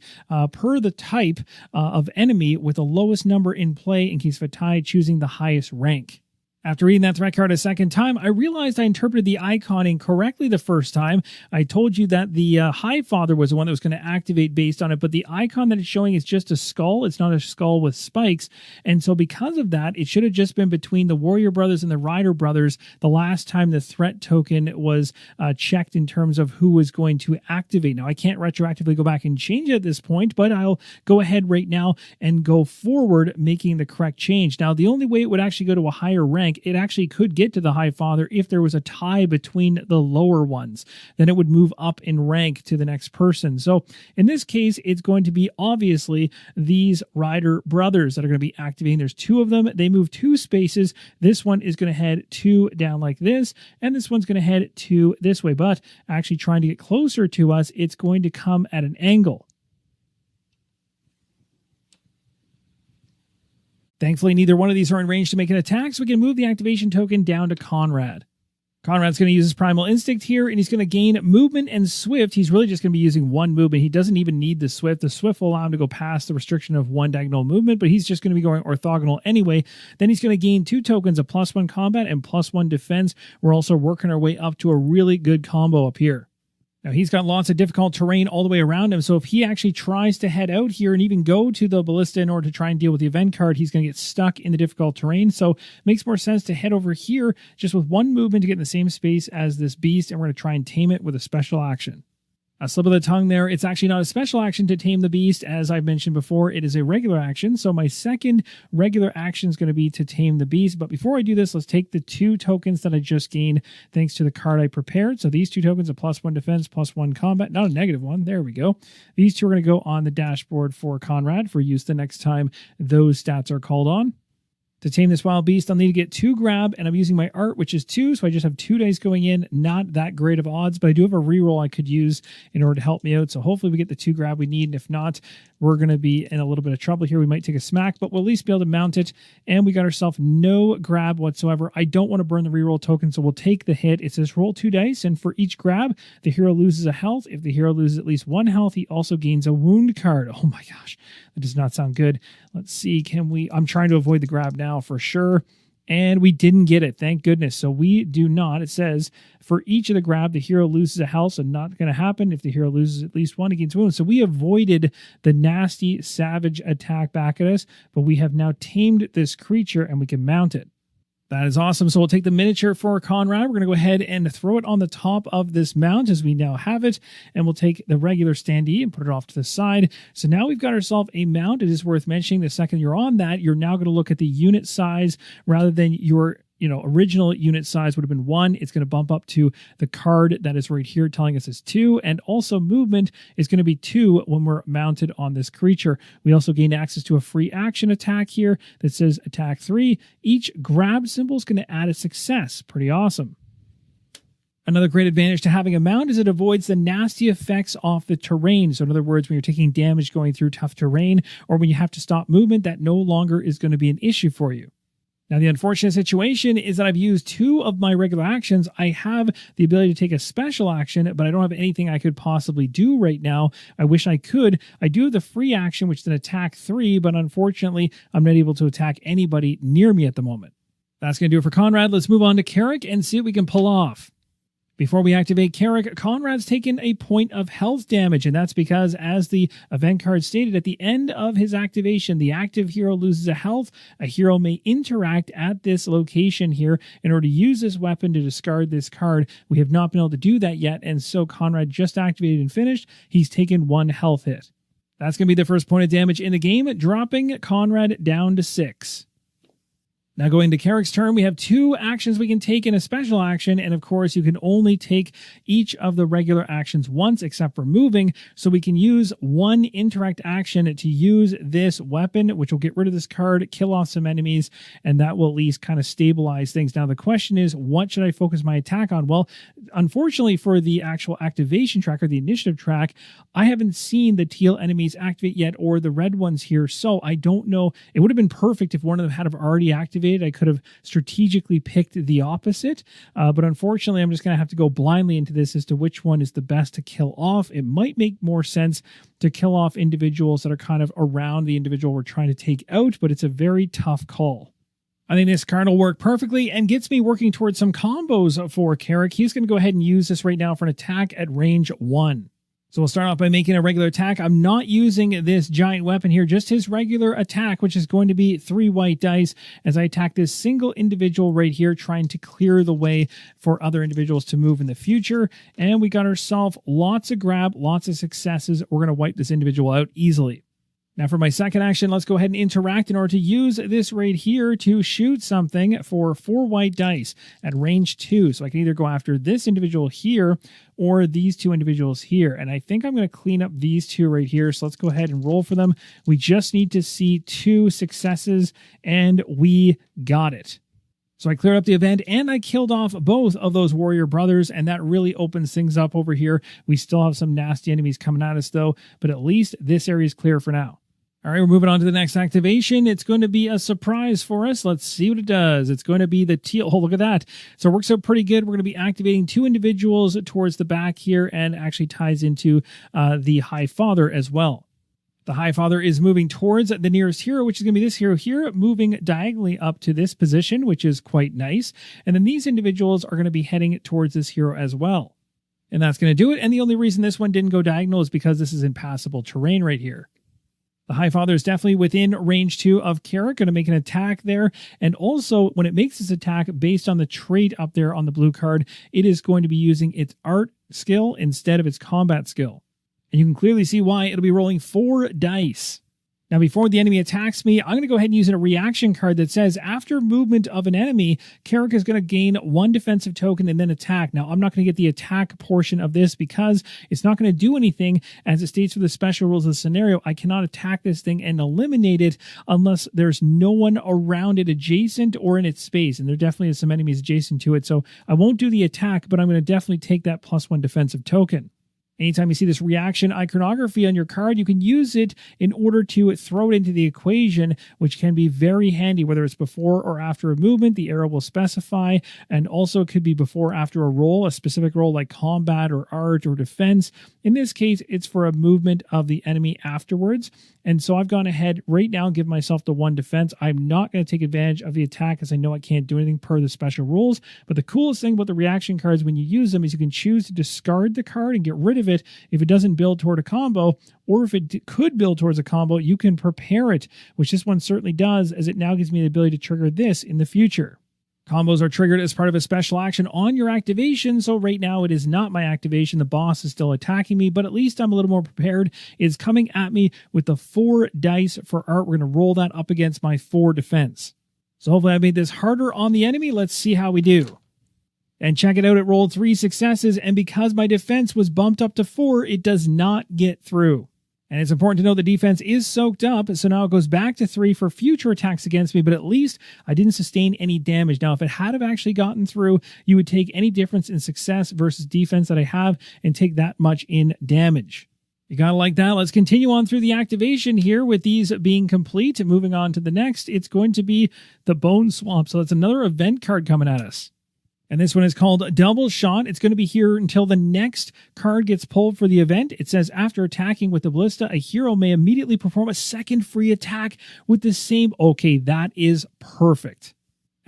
per the type of enemy with the lowest number in play in case of a tie, choosing the highest rank. After reading that threat card a second time, I realized I interpreted the icon incorrectly the first time. I told you that the High Father was the one that was going to activate based on it, but the icon that it's showing is just a skull. It's not a skull with spikes. And so because of that, it should have just been between the Warrior Brothers and the Rider Brothers the last time the threat token was checked in terms of who was going to activate. Now, I can't retroactively go back and change it at this point, but I'll go ahead right now and go forward making the correct change. Now, the only way it would actually go to a higher rank, it actually could get to the High Father if there was a tie between the lower ones. Then it would move up in rank to the next person. So in this case, it's going to be obviously these Rider Brothers that are going to be activating. There's 2 of them. They move 2 spaces. This one is going to head 2 down like this, and this one's going to head 2 this way. But actually trying to get closer to us, it's going to come at an angle. Thankfully, neither one of these are in range to make an attack, so we can move the activation token down to Conrad. Conrad's going to use his Primal Instinct here, and he's going to gain movement and Swift. He's really just going to be using 1 movement. He doesn't even need the Swift. The Swift will allow him to go past the restriction of 1 diagonal movement, but he's just going to be going orthogonal anyway. Then he's going to gain 2 tokens of +1 combat and +1 defense. We're also working our way up to a really good combo up here. Now, he's got lots of difficult terrain all the way around him, so if he actually tries to head out here and even go to the Ballista in order to try and deal with the event card, he's going to get stuck in the difficult terrain, so it makes more sense to head over here just with 1 movement to get in the same space as this beast, and we're going to try and tame it with a special action. A slip of the tongue there. It's actually not a special action to tame the beast. As I've mentioned before, it is a regular action. So my second regular action is going to be to tame the beast. But before I do this, let's take the 2 tokens that I just gained thanks to the card I prepared. So these 2 tokens are +1 defense, +1 combat, not a negative one. There we go. These 2 are going to go on the dashboard for Conrad for use the next time those stats are called on. To tame this wild beast, I'll need to get 2 grab, and I'm using my art, which is 2, so I just have 2 dice going in. Not that great of odds, but I do have a reroll I could use in order to help me out, so hopefully we get the 2 grab we need, and if not, we're going to be in a little bit of trouble here. We might take a smack, but we'll at least be able to mount it, and we got ourselves no grab whatsoever. I don't want to burn the reroll token, so we'll take the hit. It says roll 2 dice, and for each grab, the hero loses a health. If the hero loses at least 1 health, he also gains a wound card. Oh my gosh, that does not sound good. Let's see, I'm trying to avoid the grab now for sure. And we didn't get it, thank goodness. So we do not. It says, for each of the grab, the hero loses a health, so not going to happen. If the hero loses at least 1, he gains wounds. So we avoided the nasty, savage attack back at us, but we have now tamed this creature, and we can mount it. That is awesome. So we'll take the miniature for Conrad. We're going to go ahead and throw it on the top of this mount as we now have it. And we'll take the regular standee and put it off to the side. So now we've got ourselves a mount. It is worth mentioning the second you're on that, you're now going to look at the unit size rather than your original unit size would have been 1. It's going to bump up to the card that is right here telling us it's 2. And also movement is going to be 2 when we're mounted on this creature. We also gain access to a free action attack here that says attack 3. Each grab symbol is going to add a success. Pretty awesome. Another great advantage to having a mount is it avoids the nasty effects off the terrain. So in other words, when you're taking damage going through tough terrain or when you have to stop movement, that no longer is going to be an issue for you. Now, the unfortunate situation is that I've used 2 of my regular actions. I have the ability to take a special action, but I don't have anything I could possibly do right now. I wish I could. I do have the free action, which is an attack 3, but unfortunately, I'm not able to attack anybody near me at the moment. That's going to do it for Conrad. Let's move on to Carrick and see what we can pull off. Before we activate Carrick, Conrad's taken a point of health damage, and that's because, as the event card stated, at the end of his activation, the active hero loses a health. A hero may interact at this location here in order to use this weapon to discard this card. We have not been able to do that yet, and so Conrad just activated and finished. He's taken 1 health hit. That's going to be the first point of damage in the game, dropping Conrad down to 6. Now going to Carrick's turn, we have 2 actions we can take in a special action, and of course you can only take each of the regular actions once except for moving, so we can use 1 interact action to use this weapon, which will get rid of this card, kill off some enemies, and that will at least kind of stabilize things. Now the question is, what should I focus my attack on? Well, unfortunately for the actual activation track or the initiative track, I haven't seen the teal enemies activate yet or the red ones here, so I don't know. It would have been perfect if one of them had already activated. I could have strategically picked the opposite, but unfortunately I'm just going to have to go blindly into this as to which one is the best to kill off. It might make more sense to kill off individuals that are kind of around the individual we're trying to take out, but it's a very tough call. I think this card will work perfectly and gets me working towards some combos for Carrick. He's going to go ahead and use this right now for an attack at range 1. So we'll start off by making a regular attack. I'm not using this giant weapon here, just his regular attack, which is going to be 3 white dice as I attack this single individual right here, trying to clear the way for other individuals to move in the future. And we got ourselves lots of grab, lots of successes. We're going to wipe this individual out easily. Now for my second action, let's go ahead and interact in order to use this right here to shoot something for 4 white dice at range 2. So I can either go after this individual here or these 2 individuals here. And I think I'm going to clean up these 2 right here. So let's go ahead and roll for them. We just need to see 2 successes, and we got it. So I cleared up the event and I killed off both of those warrior brothers, and that really opens things up over here. We still have some nasty enemies coming at us though, but at least this area is clear for now. All right, we're moving on to the next activation. It's going to be a surprise for us. Let's see what it does. It's going to be the teal. Oh, look at that. So it works out pretty good. We're going to be activating 2 individuals towards the back here, and actually ties into the High Father as well. The High Father is moving towards the nearest hero, which is going to be this hero here, moving diagonally up to this position, which is quite nice. And then these individuals are going to be heading towards this hero as well. And that's going to do it. And the only reason this one didn't go diagonal is because this is impassable terrain right here. The High Father is definitely within range 2 of Carrick, going to make an attack there. And also, when it makes this attack based on the trait up there on the blue card, it is going to be using its art skill instead of its combat skill. And you can clearly see why. It'll be rolling 4 dice. Now, before the enemy attacks me, I'm going to go ahead and use a reaction card that says, after movement of an enemy, Carrick is going to gain 1 defensive token and then attack. Now, I'm not going to get the attack portion of this because it's not going to do anything. As it states for the special rules of the scenario, I cannot attack this thing and eliminate it unless there's no one around it adjacent or in its space. And there definitely is some enemies adjacent to it. So I won't do the attack, but I'm going to definitely take that +1 defensive token. Anytime you see this reaction iconography on your card, you can use it in order to throw it into the equation, which can be very handy, whether it's before or after a movement. The arrow will specify, and also it could be before or after a roll, a specific roll like combat or art or defense. In this case, it's for a movement of the enemy afterwards. And so I've gone ahead right now and given myself the 1 defense. I'm not going to take advantage of the attack as I know I can't do anything per the special rules. But the coolest thing about the reaction cards when you use them is you can choose to discard the card and get rid of it if it doesn't build toward a combo, or if it could build towards a combo, you can prepare it, which this one certainly does, as it now gives me the ability to trigger this in the future. Combos are triggered as part of a special action on your activation, so right now it is not my activation. The boss is still attacking me, but at least I'm a little more prepared. It's coming at me with the 4 dice for art. We're going to roll that up against my 4 defense. So hopefully I made this harder on the enemy. Let's see how we do. And check it out, it rolled 3 successes, and because my defense was bumped up to 4, it does not get through. And it's important to know the defense is soaked up, so now it goes back to 3 for future attacks against me, but at least I didn't sustain any damage. Now, if it had have actually gotten through, you would take any difference in success versus defense that I have and take that much in damage. You gotta like that. Let's continue on through the activation here with these being complete. Moving on to the next, it's going to be the Bone Swamp. So that's another event card coming at us. And this one is called Double Shot. It's going to be here until the next card gets pulled for the event. It says, after attacking with the ballista, a hero may immediately perform a second free attack with the same. Okay, that is perfect.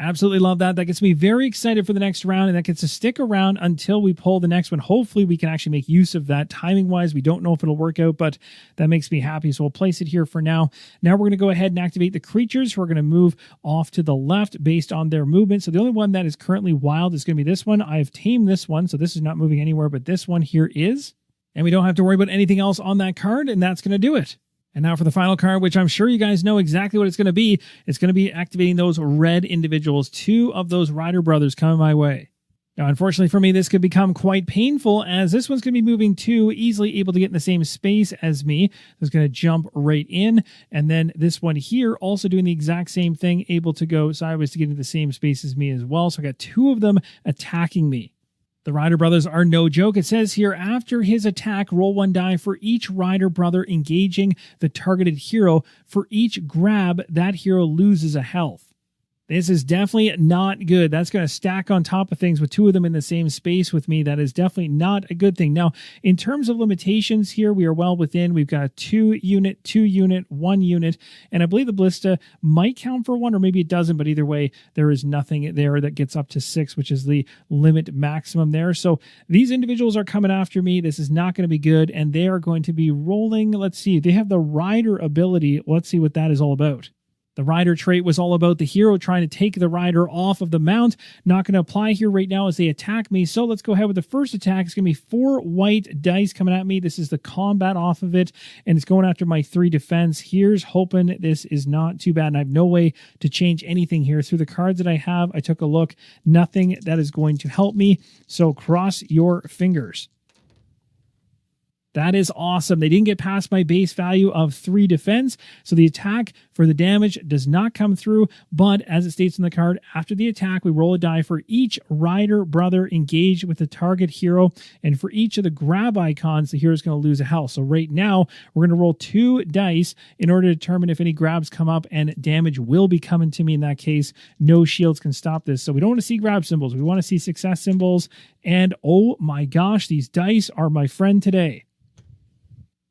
Absolutely love that. That gets me very excited for the next round, and that gets to stick around until we pull the next one. Hopefully we can actually make use of that timing-wise. We don't know if it'll work out, but that makes me happy, so we'll place it here for now. Now we're going to go ahead and activate the creatures who are going to move off to the left based on their movement. So the only one that is currently wild is going to be this one. I've tamed this one, so this is not moving anywhere, but this one here is. And we don't have to worry about anything else on that card, and that's going to do it. And now for the final card, which I'm sure you guys know exactly what it's going to be. It's going to be activating those red individuals. 2 of those Rider brothers coming my way. Now, unfortunately for me, this could become quite painful, as this one's going to be moving 2, easily able to get in the same space as me. It's going to jump right in. And then this one here also doing the exact same thing, able to go sideways to get into the same space as me as well. So I got 2 of them attacking me. The Rider brothers are no joke. It says here, after his attack, roll 1 die for each Rider brother engaging the targeted hero. For each grab, that hero loses a health. This is definitely not good. That's going to stack on top of things with 2 of them in the same space with me. That is definitely not a good thing. Now, in terms of limitations here, we are well within. We've got a 2 unit, 2 unit, 1 unit, and I believe the ballista might count for 1, or maybe it doesn't, but either way, there is nothing there that gets up to 6, which is the limit maximum there. So these individuals are coming after me. This is not going to be good, and they are going to be rolling. Let's see. They have the Rider ability. Let's see what that is all about. The Rider trait was all about the hero trying to take the Rider off of the mount. Not going to apply here right now as they attack me. So let's go ahead with the first attack. It's going to be 4 white dice coming at me. This is the combat off of it, and it's going after my 3 defense. Here's hoping this is not too bad, and I have no way to change anything here. Through the cards that I have, I took a look. Nothing that is going to help me, so cross your fingers. That is awesome. They didn't get past my base value of 3 defense, so the attack for the damage does not come through, but as it states in the card, after the attack, we roll a die for each Rider brother engaged with the target hero, and for each of the grab icons, the hero is going to lose a health. So right now, we're going to roll 2 dice in order to determine if any grabs come up, and damage will be coming to me in that case. No shields can stop this, so we don't want to see grab symbols. We want to see success symbols, and oh my gosh, these dice are my friend today.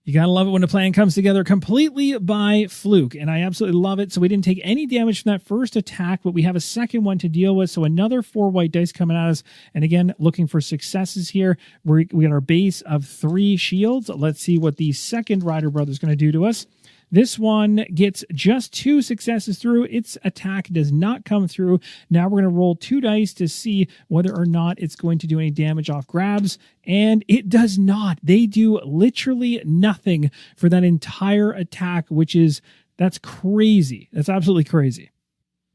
You gotta love it when a plan comes together completely by fluke, and I absolutely love it. So we didn't take any damage from that first attack, but we have a second one to deal with. So another 4 white dice coming at us, and again, looking for successes here. We got our base of 3 shields. Let's see what the second Rider brother is going to do to us. This one gets just 2 successes through. Its attack does not come through. Now we're going to roll 2 dice to see whether or not it's going to do any damage off grabs. And it does not. They do literally nothing for that entire attack, that's crazy. That's absolutely crazy.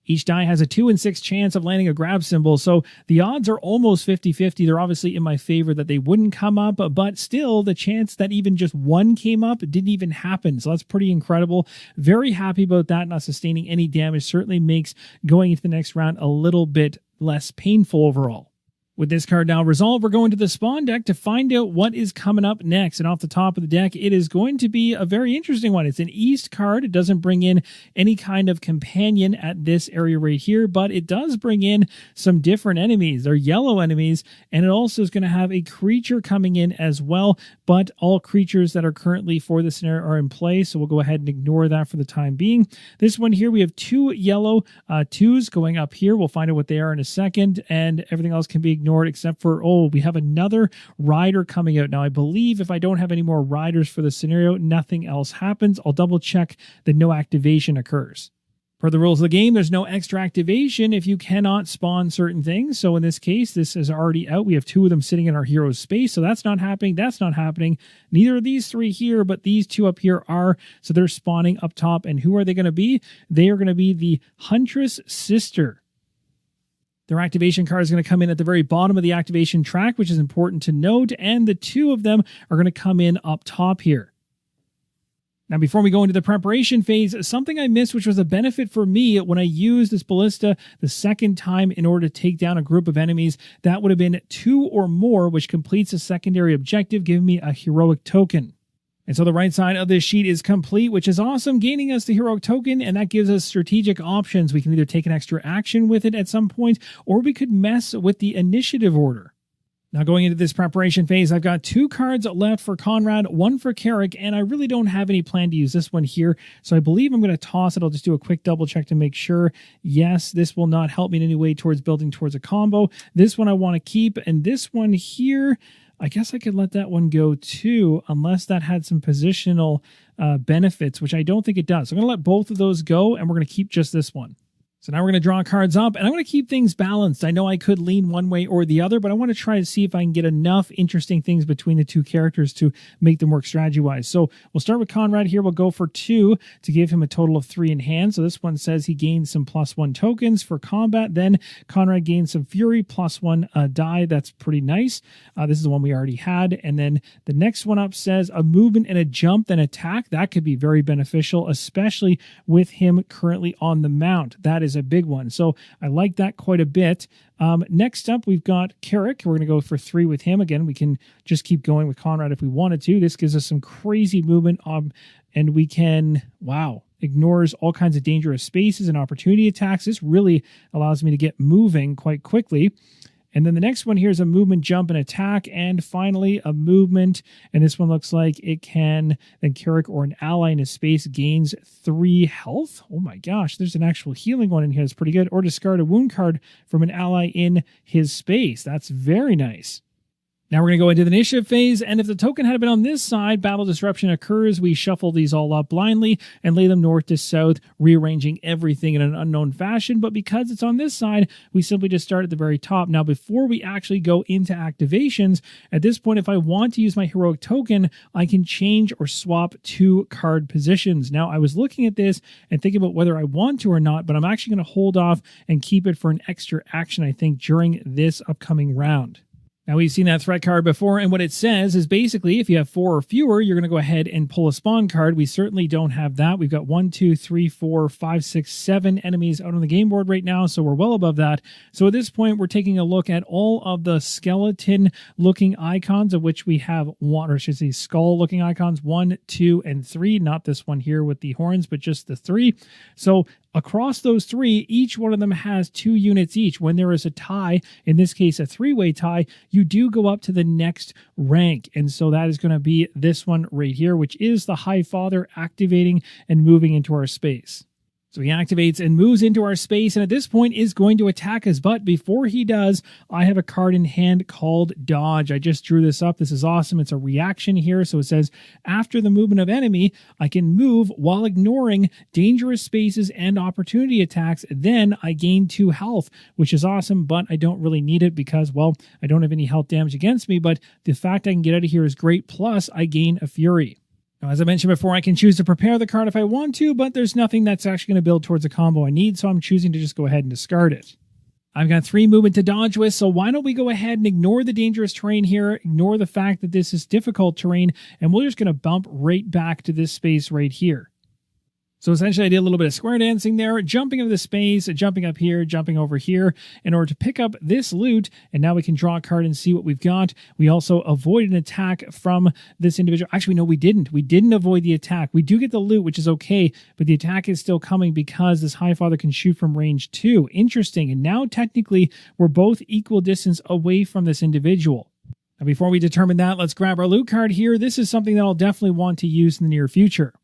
Each die has a 2 in 6 chance of landing a grab symbol, so the odds are almost 50-50. They're obviously in my favor that they wouldn't come up, but still, the chance that even just 1 came up didn't even happen, so that's pretty incredible. Very happy about that, not sustaining any damage. Certainly makes going into the next round a little bit less painful overall. With this card now resolved, we're going to the spawn deck to find out what is coming up next. And off the top of the deck, it is going to be a very interesting one. It's an East card. It doesn't bring in any kind of companion at this area right here, but it does bring in some different enemies. They're yellow enemies, and it also is going to have a creature coming in as well, but all creatures that are currently for this scenario are in play, so we'll go ahead and ignore that for the time being. This one here, we have 2 yellow 2s going up here. We'll find out what they are in a second, and everything else can be ignored except for, we have another Rider coming out. Now, I believe if I don't have any more Riders for the scenario, nothing else happens. I'll double check that no activation occurs. Per the rules of the game, there's no extra activation if you cannot spawn certain things. So in this case, this is already out. We have 2 of them sitting in our hero's space, so that's not happening. That's not happening. Neither of these 3 here, but these 2 up here are. So they're spawning up top. And who are they going to be? They are going to be the Huntress Sister. Their activation card is going to come in at the very bottom of the activation track, which is important to note, and the 2 of them are going to come in up top here. Now, before we go into the preparation phase, something I missed, which was a benefit for me when I used this ballista the second time in order to take down a group of enemies, that would have been 2 or more, which completes a secondary objective, giving me a heroic token. And so the right side of this sheet is complete, which is awesome, gaining us the heroic token, and that gives us strategic options. We can either take an extra action with it at some point, or we could mess with the initiative order. Now going into this preparation phase, I've got 2 cards left for Conrad, 1 for Carrick, and I really don't have any plan to use this one here, so I believe I'm going to toss it. I'll just do a quick double check to make sure. Yes, this will not help me in any way towards building towards a combo. This one I want to keep, and this one here, I guess I could let that one go too, unless that had some positional benefits, which I don't think it does. So I'm going to let both of those go, and we're going to keep just this one. So now we're going to draw cards up, and I'm going to keep things balanced. I know I could lean one way or the other, but I want to try to see if I can get enough interesting things between the 2 characters to make them work strategy-wise. So we'll start with Conrad here. We'll go for 2 to give him a total of 3 in hand. So this one says he gains some +1 tokens for combat. Then Conrad gains some fury, +1 die. That's pretty nice. This is the one we already had. And then the next one up says a movement and a jump, then attack. That could be very beneficial, especially with him currently on the mount. That is a big one. So I like that quite a bit. Next up, we've got Carrick. We're going to go for 3 with him. Again, we can just keep going with Conrad if we wanted to. This gives us some crazy movement, and we can, wow, ignores all kinds of dangerous spaces and opportunity attacks. This really allows me to get moving quite quickly. And then the next one here is a movement, jump, and attack. And finally, a movement. And this one looks like it can, then Carrick or an ally in his space gains 3 health. Oh my gosh, there's an actual healing one in here. That's pretty good. Or discard a wound card from an ally in his space. That's very nice. Now we're going to go into the initiative phase, and if the token had been on this side, battle disruption occurs. We shuffle these all up blindly and lay them north to south, rearranging everything in an unknown fashion. But because it's on this side, we simply just start at the very top. Now, before we actually go into activations, at this point, if I want to use my heroic token, I can change or swap 2 card positions. Now, I was looking at this and thinking about whether I want to or not, but I'm actually going to hold off and keep it for an extra action, I think, during this upcoming round. Now, we've seen that threat card before, and what it says is basically if you have 4 or fewer, you're going to go ahead and pull a spawn card. We certainly don't have that. We've got 1, 2, 3, 4, 5, 6, 7 enemies out on the game board right now, so we're well above that. So at this point, we're taking a look at all of the skeleton-looking icons, of which we have one, or I should say skull-looking icons, 1, 2, and 3. Not this one here with the horns, but just the 3. So across those 3, each one of them has 2 units each. When there is a tie, in this case a 3-way tie, you do go up to the next rank. And so that is going to be this one right here, which is the High Father activating and moving into our space. So he activates and moves into our space, and at this point is going to attack us. But before he does, I have a card in hand called Dodge. I just drew this up. This is awesome. It's a reaction here. So it says, after the movement of enemy, I can move while ignoring dangerous spaces and opportunity attacks. Then I gain 2 health, which is awesome, but I don't really need it because, well, I don't have any health damage against me. But the fact I can get out of here is great. Plus, I gain a Fury. Now, as I mentioned before, I can choose to prepare the card if I want to, but there's nothing that's actually going to build towards a combo I need, so I'm choosing to just go ahead and discard it. I've got 3 movement to dodge with, so why don't we go ahead and ignore the dangerous terrain here, ignore the fact that this is difficult terrain, and we're just going to bump right back to this space right here. So essentially I did a little bit of square dancing there, jumping into the space, jumping up here, jumping over here in order to pick up this loot. And now we can draw a card and see what we've got. We also avoid an attack from this individual. Actually, no, we didn't. We didn't avoid the attack. We do get the loot, which is okay, but the attack is still coming because this High Father can shoot from range 2. Interesting. And now technically we're both equal distance away from this individual. Now before we determine that, let's grab our loot card here. This is something that I'll definitely want to use in the near future.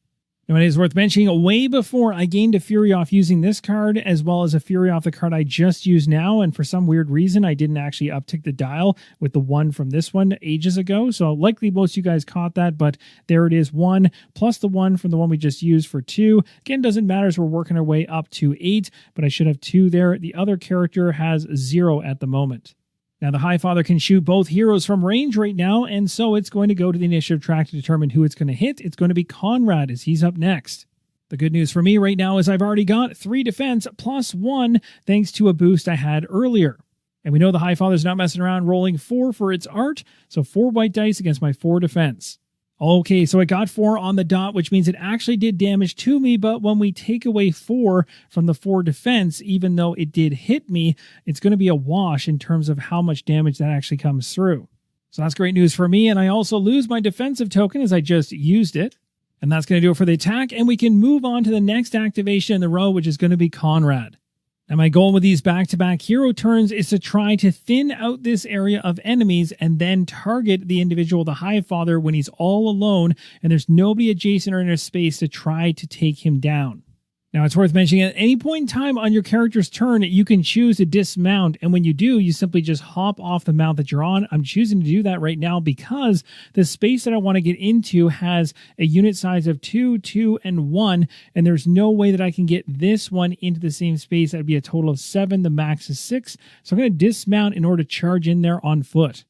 Now, it is worth mentioning, way before I gained a Fury off using this card, as well as a Fury off the card I just used now, and for some weird reason, I didn't actually uptick the dial with the 1 from this one ages ago, so likely most of you guys caught that, but there it is, 1, plus the 1 from the one we just used for 2. Again, doesn't matter as we're working our way up to 8, but I should have 2 there. The other character has 0 at the moment. Now, the High Father can shoot both heroes from range right now, and so it's going to go to the initiative track to determine who it's going to hit. It's going to be Conrad, as he's up next. The good news for me right now is I've already got 3 defense plus 1, thanks to a boost I had earlier. And we know the High Father's not messing around, rolling 4 for its art, so 4 white dice against my 4 defense. Okay, so it got 4 on the dot, which means it actually did damage to me, but when we take away 4 from the 4 defense, even though it did hit me, it's going to be a wash in terms of how much damage that actually comes through. So that's great news for me, and I also lose my defensive token as I just used it. And that's going to do it for the attack, and we can move on to the next activation in the row, which is going to be Conrad. And my goal with these back-to-back hero turns is to try to thin out this area of enemies and then target the individual, the Highfather, when he's all alone and there's nobody adjacent or in his space to try to take him down. Now, it's worth mentioning at any point in time on your character's turn, you can choose to dismount. And when you do, you simply just hop off the mount that you're on. I'm choosing to do that right now because the space that I want to get into has a unit size of 2, 2, and 1. And there's no way that I can get this one into the same space. That'd be a total of 7. The max is 6. So I'm going to dismount in order to charge in there on foot.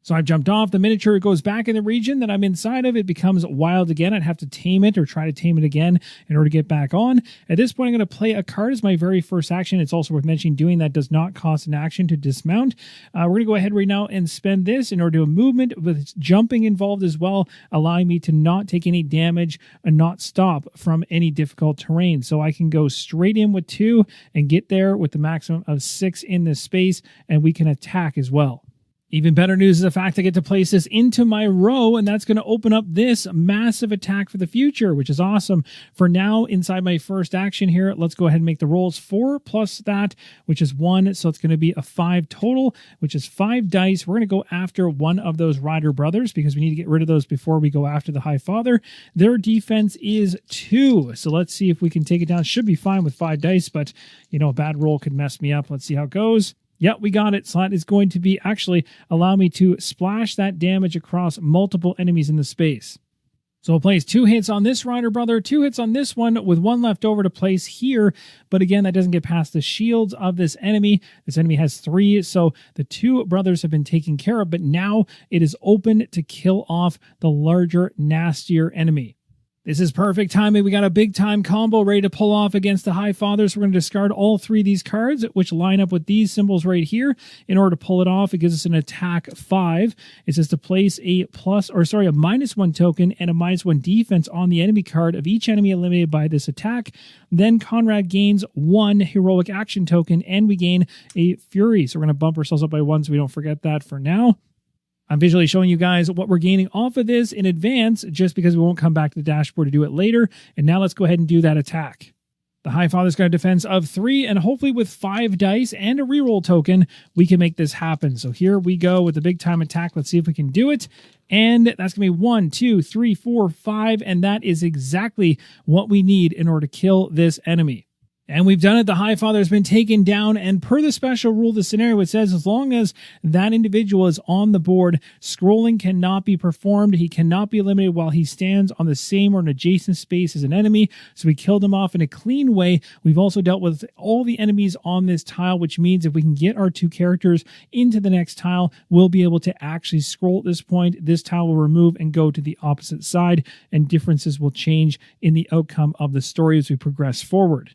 So I've jumped off. The miniature goes back in the region that I'm inside of. It becomes wild again. I'd have to tame it or try to tame it again in order to get back on. At this point, I'm going to play a card as my very first action. It's also worth mentioning doing that does not cost an action to dismount. We're going to go ahead right now and spend this in order to do a movement with jumping involved as well, allowing me to not take any damage and not stop from any difficult terrain. So I can go straight in with 2 and get there with the maximum of 6 in this space, and we can attack as well. Even better news is the fact I get to place this into my row, and that's going to open up this massive attack for the future, which is awesome. For now, inside my first action here, let's go ahead and make the rolls 4 plus that, which is 1. So it's going to be a 5 total, which is 5 dice. We're going to go after one of those Rider brothers because we need to get rid of those before we go after the Highfather. Their defense is 2. So let's see if we can take it down. Should be fine with 5 dice, but you know, a bad roll could mess me up. Let's see how it goes. Yep, we got it. So that is going to be actually allow me to splash that damage across multiple enemies in the space. So we'll place 2 hits on this Rider brother, 2 hits on this one with 1 left over to place here. But again, that doesn't get past the shields of this enemy. This enemy has 3, so the 2 brothers have been taken care of, but now it is open to kill off the larger, nastier enemy. This is perfect timing. We got a big time combo ready to pull off against the Highfather. So we're going to discard all 3 of these cards, which line up with these symbols right here. In order to pull it off, it gives us an attack 5. It says to place a -1 token and a -1 defense on the enemy card of each enemy eliminated by this attack. Then Conrad gains 1 heroic action token and we gain a fury. So we're going to bump ourselves up by 1 so we don't forget that for now. I'm visually showing you guys what we're gaining off of this in advance just because we won't come back to the dashboard to do it later. And now let's go ahead and do that attack. The Highfather's got a defense of 3, and hopefully with 5 dice and a reroll token, we can make this happen. So here we go with the big time attack. Let's see if we can do it. And that's going to be 1, 2, 3, 4, 5, and that is exactly what we need in order to kill this enemy. And we've done it. The Highfather has been taken down, and per the special rule of the scenario, it says as long as that individual is on the board, scrolling cannot be performed. He cannot be eliminated while he stands on the same or an adjacent space as an enemy. So we killed him off in a clean way. We've also dealt with all the enemies on this tile, which means if we can get our 2 characters into the next tile, we'll be able to actually scroll at this point. This tile will remove and go to the opposite side, and differences will change in the outcome of the story as we progress forward.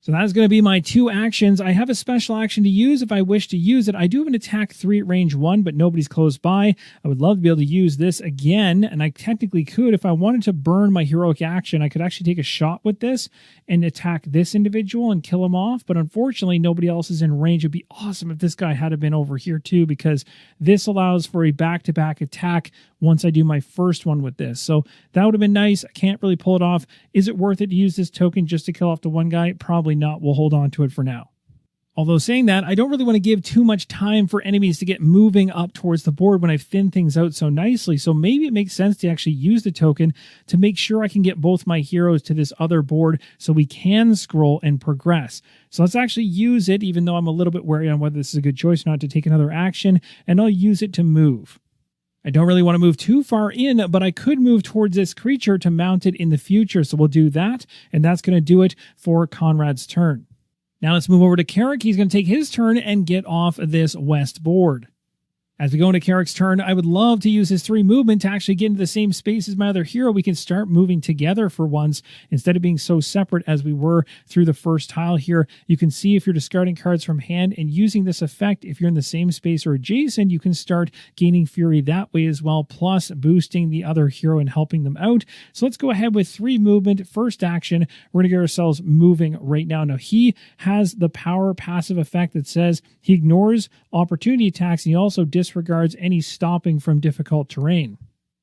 So that is going to be my 2 actions. I have a special action to use if I wish to use it. I do have an attack 3 at range 1, but nobody's close by. I would love to be able to use this again, and I technically could. If I wanted to burn my heroic action, I could actually take a shot with this and attack this individual and kill him off, but unfortunately, nobody else is in range. It'd be awesome if this guy had been over here too, because this allows for a back-to-back attack once I do my first one with this. So that would have been nice. I can't really pull it off. Is it worth it to use this token just to kill off the one guy? Probably not. We'll hold on to it for now. Although saying that, I don't really want to give too much time for enemies to get moving up towards the board when I've thinned things out so nicely. So maybe it makes sense to actually use the token to make sure I can get both my heroes to this other board so we can scroll and progress. So let's actually use it, even though I'm a little bit wary on whether this is a good choice or not, to take another action, and I'll use it to move. I don't really want to move too far in, but I could move towards this creature to mount it in the future. So we'll do that, and that's going to do it for Conrad's turn. Now let's move over to Carrick. He's going to take his turn and get off this west board. As we go into Carrick's turn, I would love to use his 3 movement to actually get into the same space as my other hero. We can start moving together for once instead of being so separate as we were through the first tile here. You can see if you're discarding cards from hand and using this effect, if you're in the same space or adjacent, you can start gaining fury that way as well, plus boosting the other hero and helping them out. So let's go ahead with 3 movement. First action, we're going to get ourselves moving right now. Now he has the power passive effect that says he ignores opportunity attacks, and he also disregards any stopping from difficult terrain.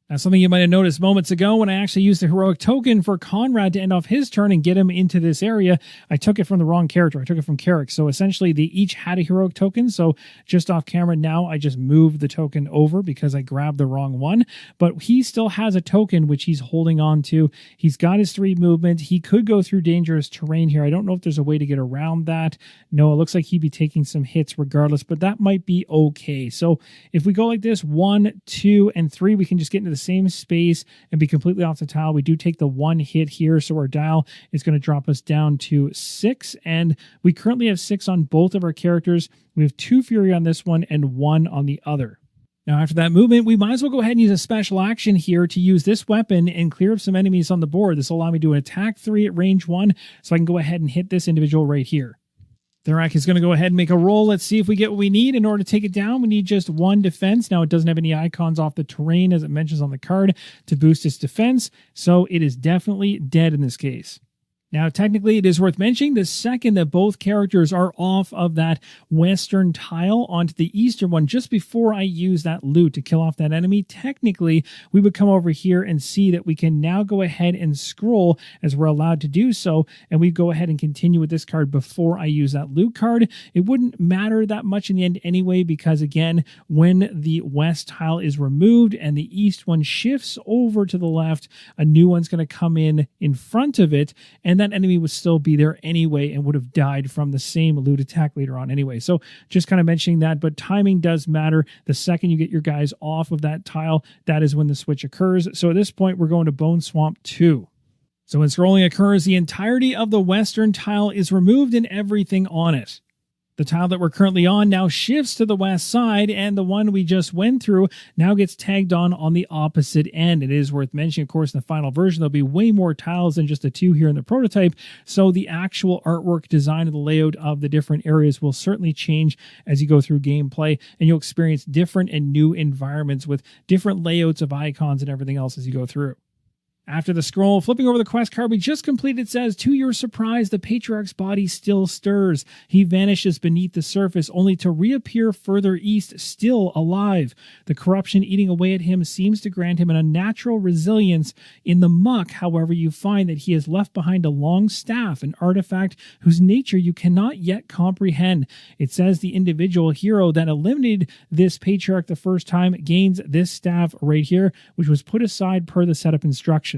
Now, something you might have noticed moments ago when I actually used the heroic token for Conrad to end off his turn and get him into this area, I took it from the wrong character. I took it from Carrick. So essentially, they each had a heroic token. So just off camera now, I just moved the token over because I grabbed the wrong one. But he still has a token which he's holding on to. He's got his 3 movement. He could go through dangerous terrain here. I don't know if there's a way to get around that. No, it looks like he'd be taking some hits regardless, but that might be okay. So if we go like this, 1, 2, and 3, we can just get into the same space and be completely off the tile. We do take the 1 hit here, so our dial is going to drop us down to 6, and we currently have 6 on both of our characters. We have 2 Fury on this one and 1 on the other. Now, after that movement, we might as well go ahead and use a special action here to use this weapon and clear up some enemies on the board. This will allow me to do an attack 3 at range 1, so I can go ahead and hit this individual right here. Thorak is going to go ahead and make a roll. Let's see if we get what we need. In order to take it down, we need just 1 defense. Now, it doesn't have any icons off the terrain, as it mentions on the card, to boost its defense, so it is definitely dead in this case. Now, technically, it is worth mentioning the second that both characters are off of that western tile onto the eastern one, just before I use that loot to kill off that enemy, technically, we would come over here and see that we can now go ahead and scroll as we're allowed to do so, and we go ahead and continue with this card before I use that loot card. It wouldn't matter that much in the end anyway, because again, when the west tile is removed and the east one shifts over to the left, a new one's going to come in front of it, and that enemy would still be there anyway and would have died from the same loot attack later on anyway. So just kind of mentioning that, but timing does matter. The second you get your guys off of that tile, that is when the switch occurs. So at this point, we're going to Bone Swamp 2. So when scrolling occurs, the entirety of the western tile is removed and everything on it. The tile that we're currently on now shifts to the west side, and the one we just went through now gets tagged on the opposite end. It is worth mentioning, of course, in the final version, there'll be way more tiles than just the 2 here in the prototype, so the actual artwork design and the layout of the different areas will certainly change as you go through gameplay, and you'll experience different and new environments with different layouts of icons and everything else as you go through. After the scroll, flipping over the quest card we just completed says, to your surprise, the Patriarch's body still stirs. He vanishes beneath the surface, only to reappear further east, still alive. The corruption eating away at him seems to grant him an unnatural resilience. In the muck, however, you find that he has left behind a long staff, an artifact whose nature you cannot yet comprehend. It says the individual hero that eliminated this Patriarch the first time gains this staff right here, which was put aside per the setup instructions.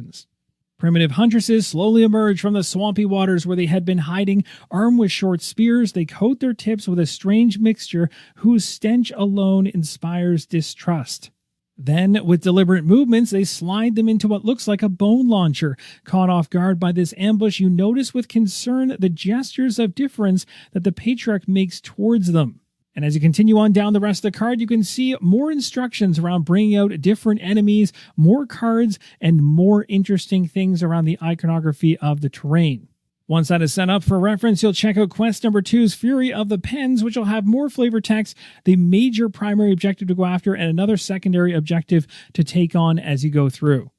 Primitive huntresses slowly emerge from the swampy waters where they had been hiding. Armed with short spears, they coat their tips with a strange mixture whose stench alone inspires distrust. Then, with deliberate movements, they slide them into what looks like a bone launcher. Caught off guard by this ambush, you notice with concern the gestures of difference that the Patriarch makes towards them. And as you continue on down the rest of the card, you can see more instructions around bringing out different enemies, more cards, and more interesting things around the iconography of the terrain. Once that is set up for reference, you'll check out quest number 2's Fury of the Pens, which will have more flavor text, the major primary objective to go after, and another secondary objective to take on as you go through.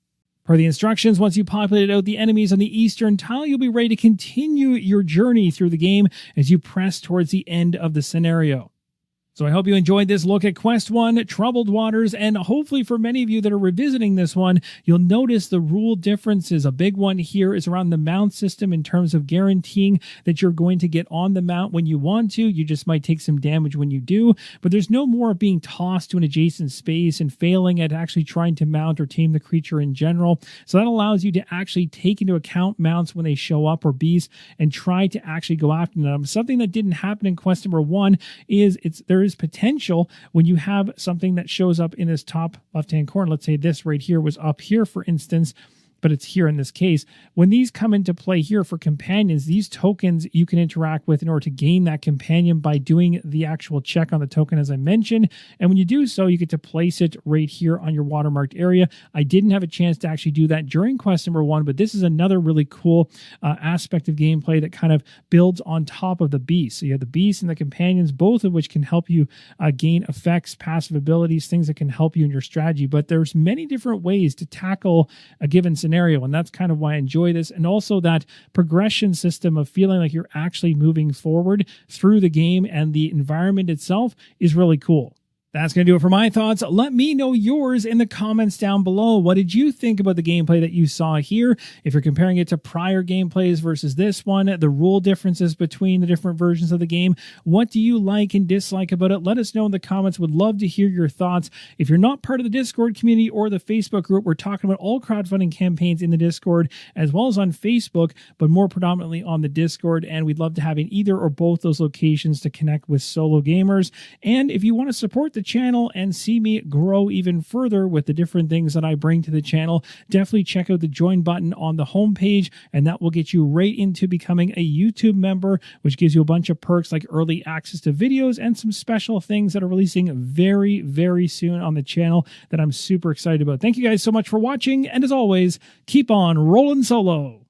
Per the instructions, once you populate out the enemies on the eastern tile, you'll be ready to continue your journey through the game as you press towards the end of the scenario. So I hope you enjoyed this look at Quest 1, Troubled Waters, and hopefully for many of you that are revisiting this one, you'll notice the rule differences. A big one here is around the mount system in terms of guaranteeing that you're going to get on the mount when you want to. You just might take some damage when you do, but there's no more of being tossed to an adjacent space and failing at actually trying to mount or tame the creature in general. So that allows you to actually take into account mounts when they show up or beasts and try to actually go after them. Something that didn't happen in Quest number 1 is there is potential when you have something that shows up in this top left-hand corner. Let's say this right here was up here, for instance, but it's here in this case. When these come into play here for companions, these tokens you can interact with in order to gain that companion by doing the actual check on the token as I mentioned. And when you do so, you get to place it right here on your watermarked area. I didn't have a chance to actually do that during quest number 1, but this is another really cool aspect of gameplay that kind of builds on top of the beast. So you have the beast and the companions, both of which can help you gain effects, passive abilities, things that can help you in your strategy. But there's many different ways to tackle a given scenario, and that's kind of why I enjoy this. And also that progression system of feeling like you're actually moving forward through the game, and the environment itself is really cool. That's going to do it for my thoughts. Let me know yours in the comments down below. What did you think about the gameplay that you saw here? If you're comparing it to prior gameplays versus this one, the rule differences between the different versions of the game, what do you like and dislike about it? Let us know in the comments. Would love to hear your thoughts. If you're not part of the Discord community or the Facebook group, we're talking about all crowdfunding campaigns in the Discord as well as on Facebook, but more predominantly on the Discord. And we'd love to have in either or both those locations to connect with solo gamers. And if you want to support the channel and see me grow even further with the different things that I bring to the channel, definitely check out the join button on the homepage, and that will get you right into becoming a YouTube member, which gives you a bunch of perks like early access to videos and some special things that are releasing very, very soon on the channel that I'm super excited about. Thank you guys so much for watching, and as always, keep on rolling solo.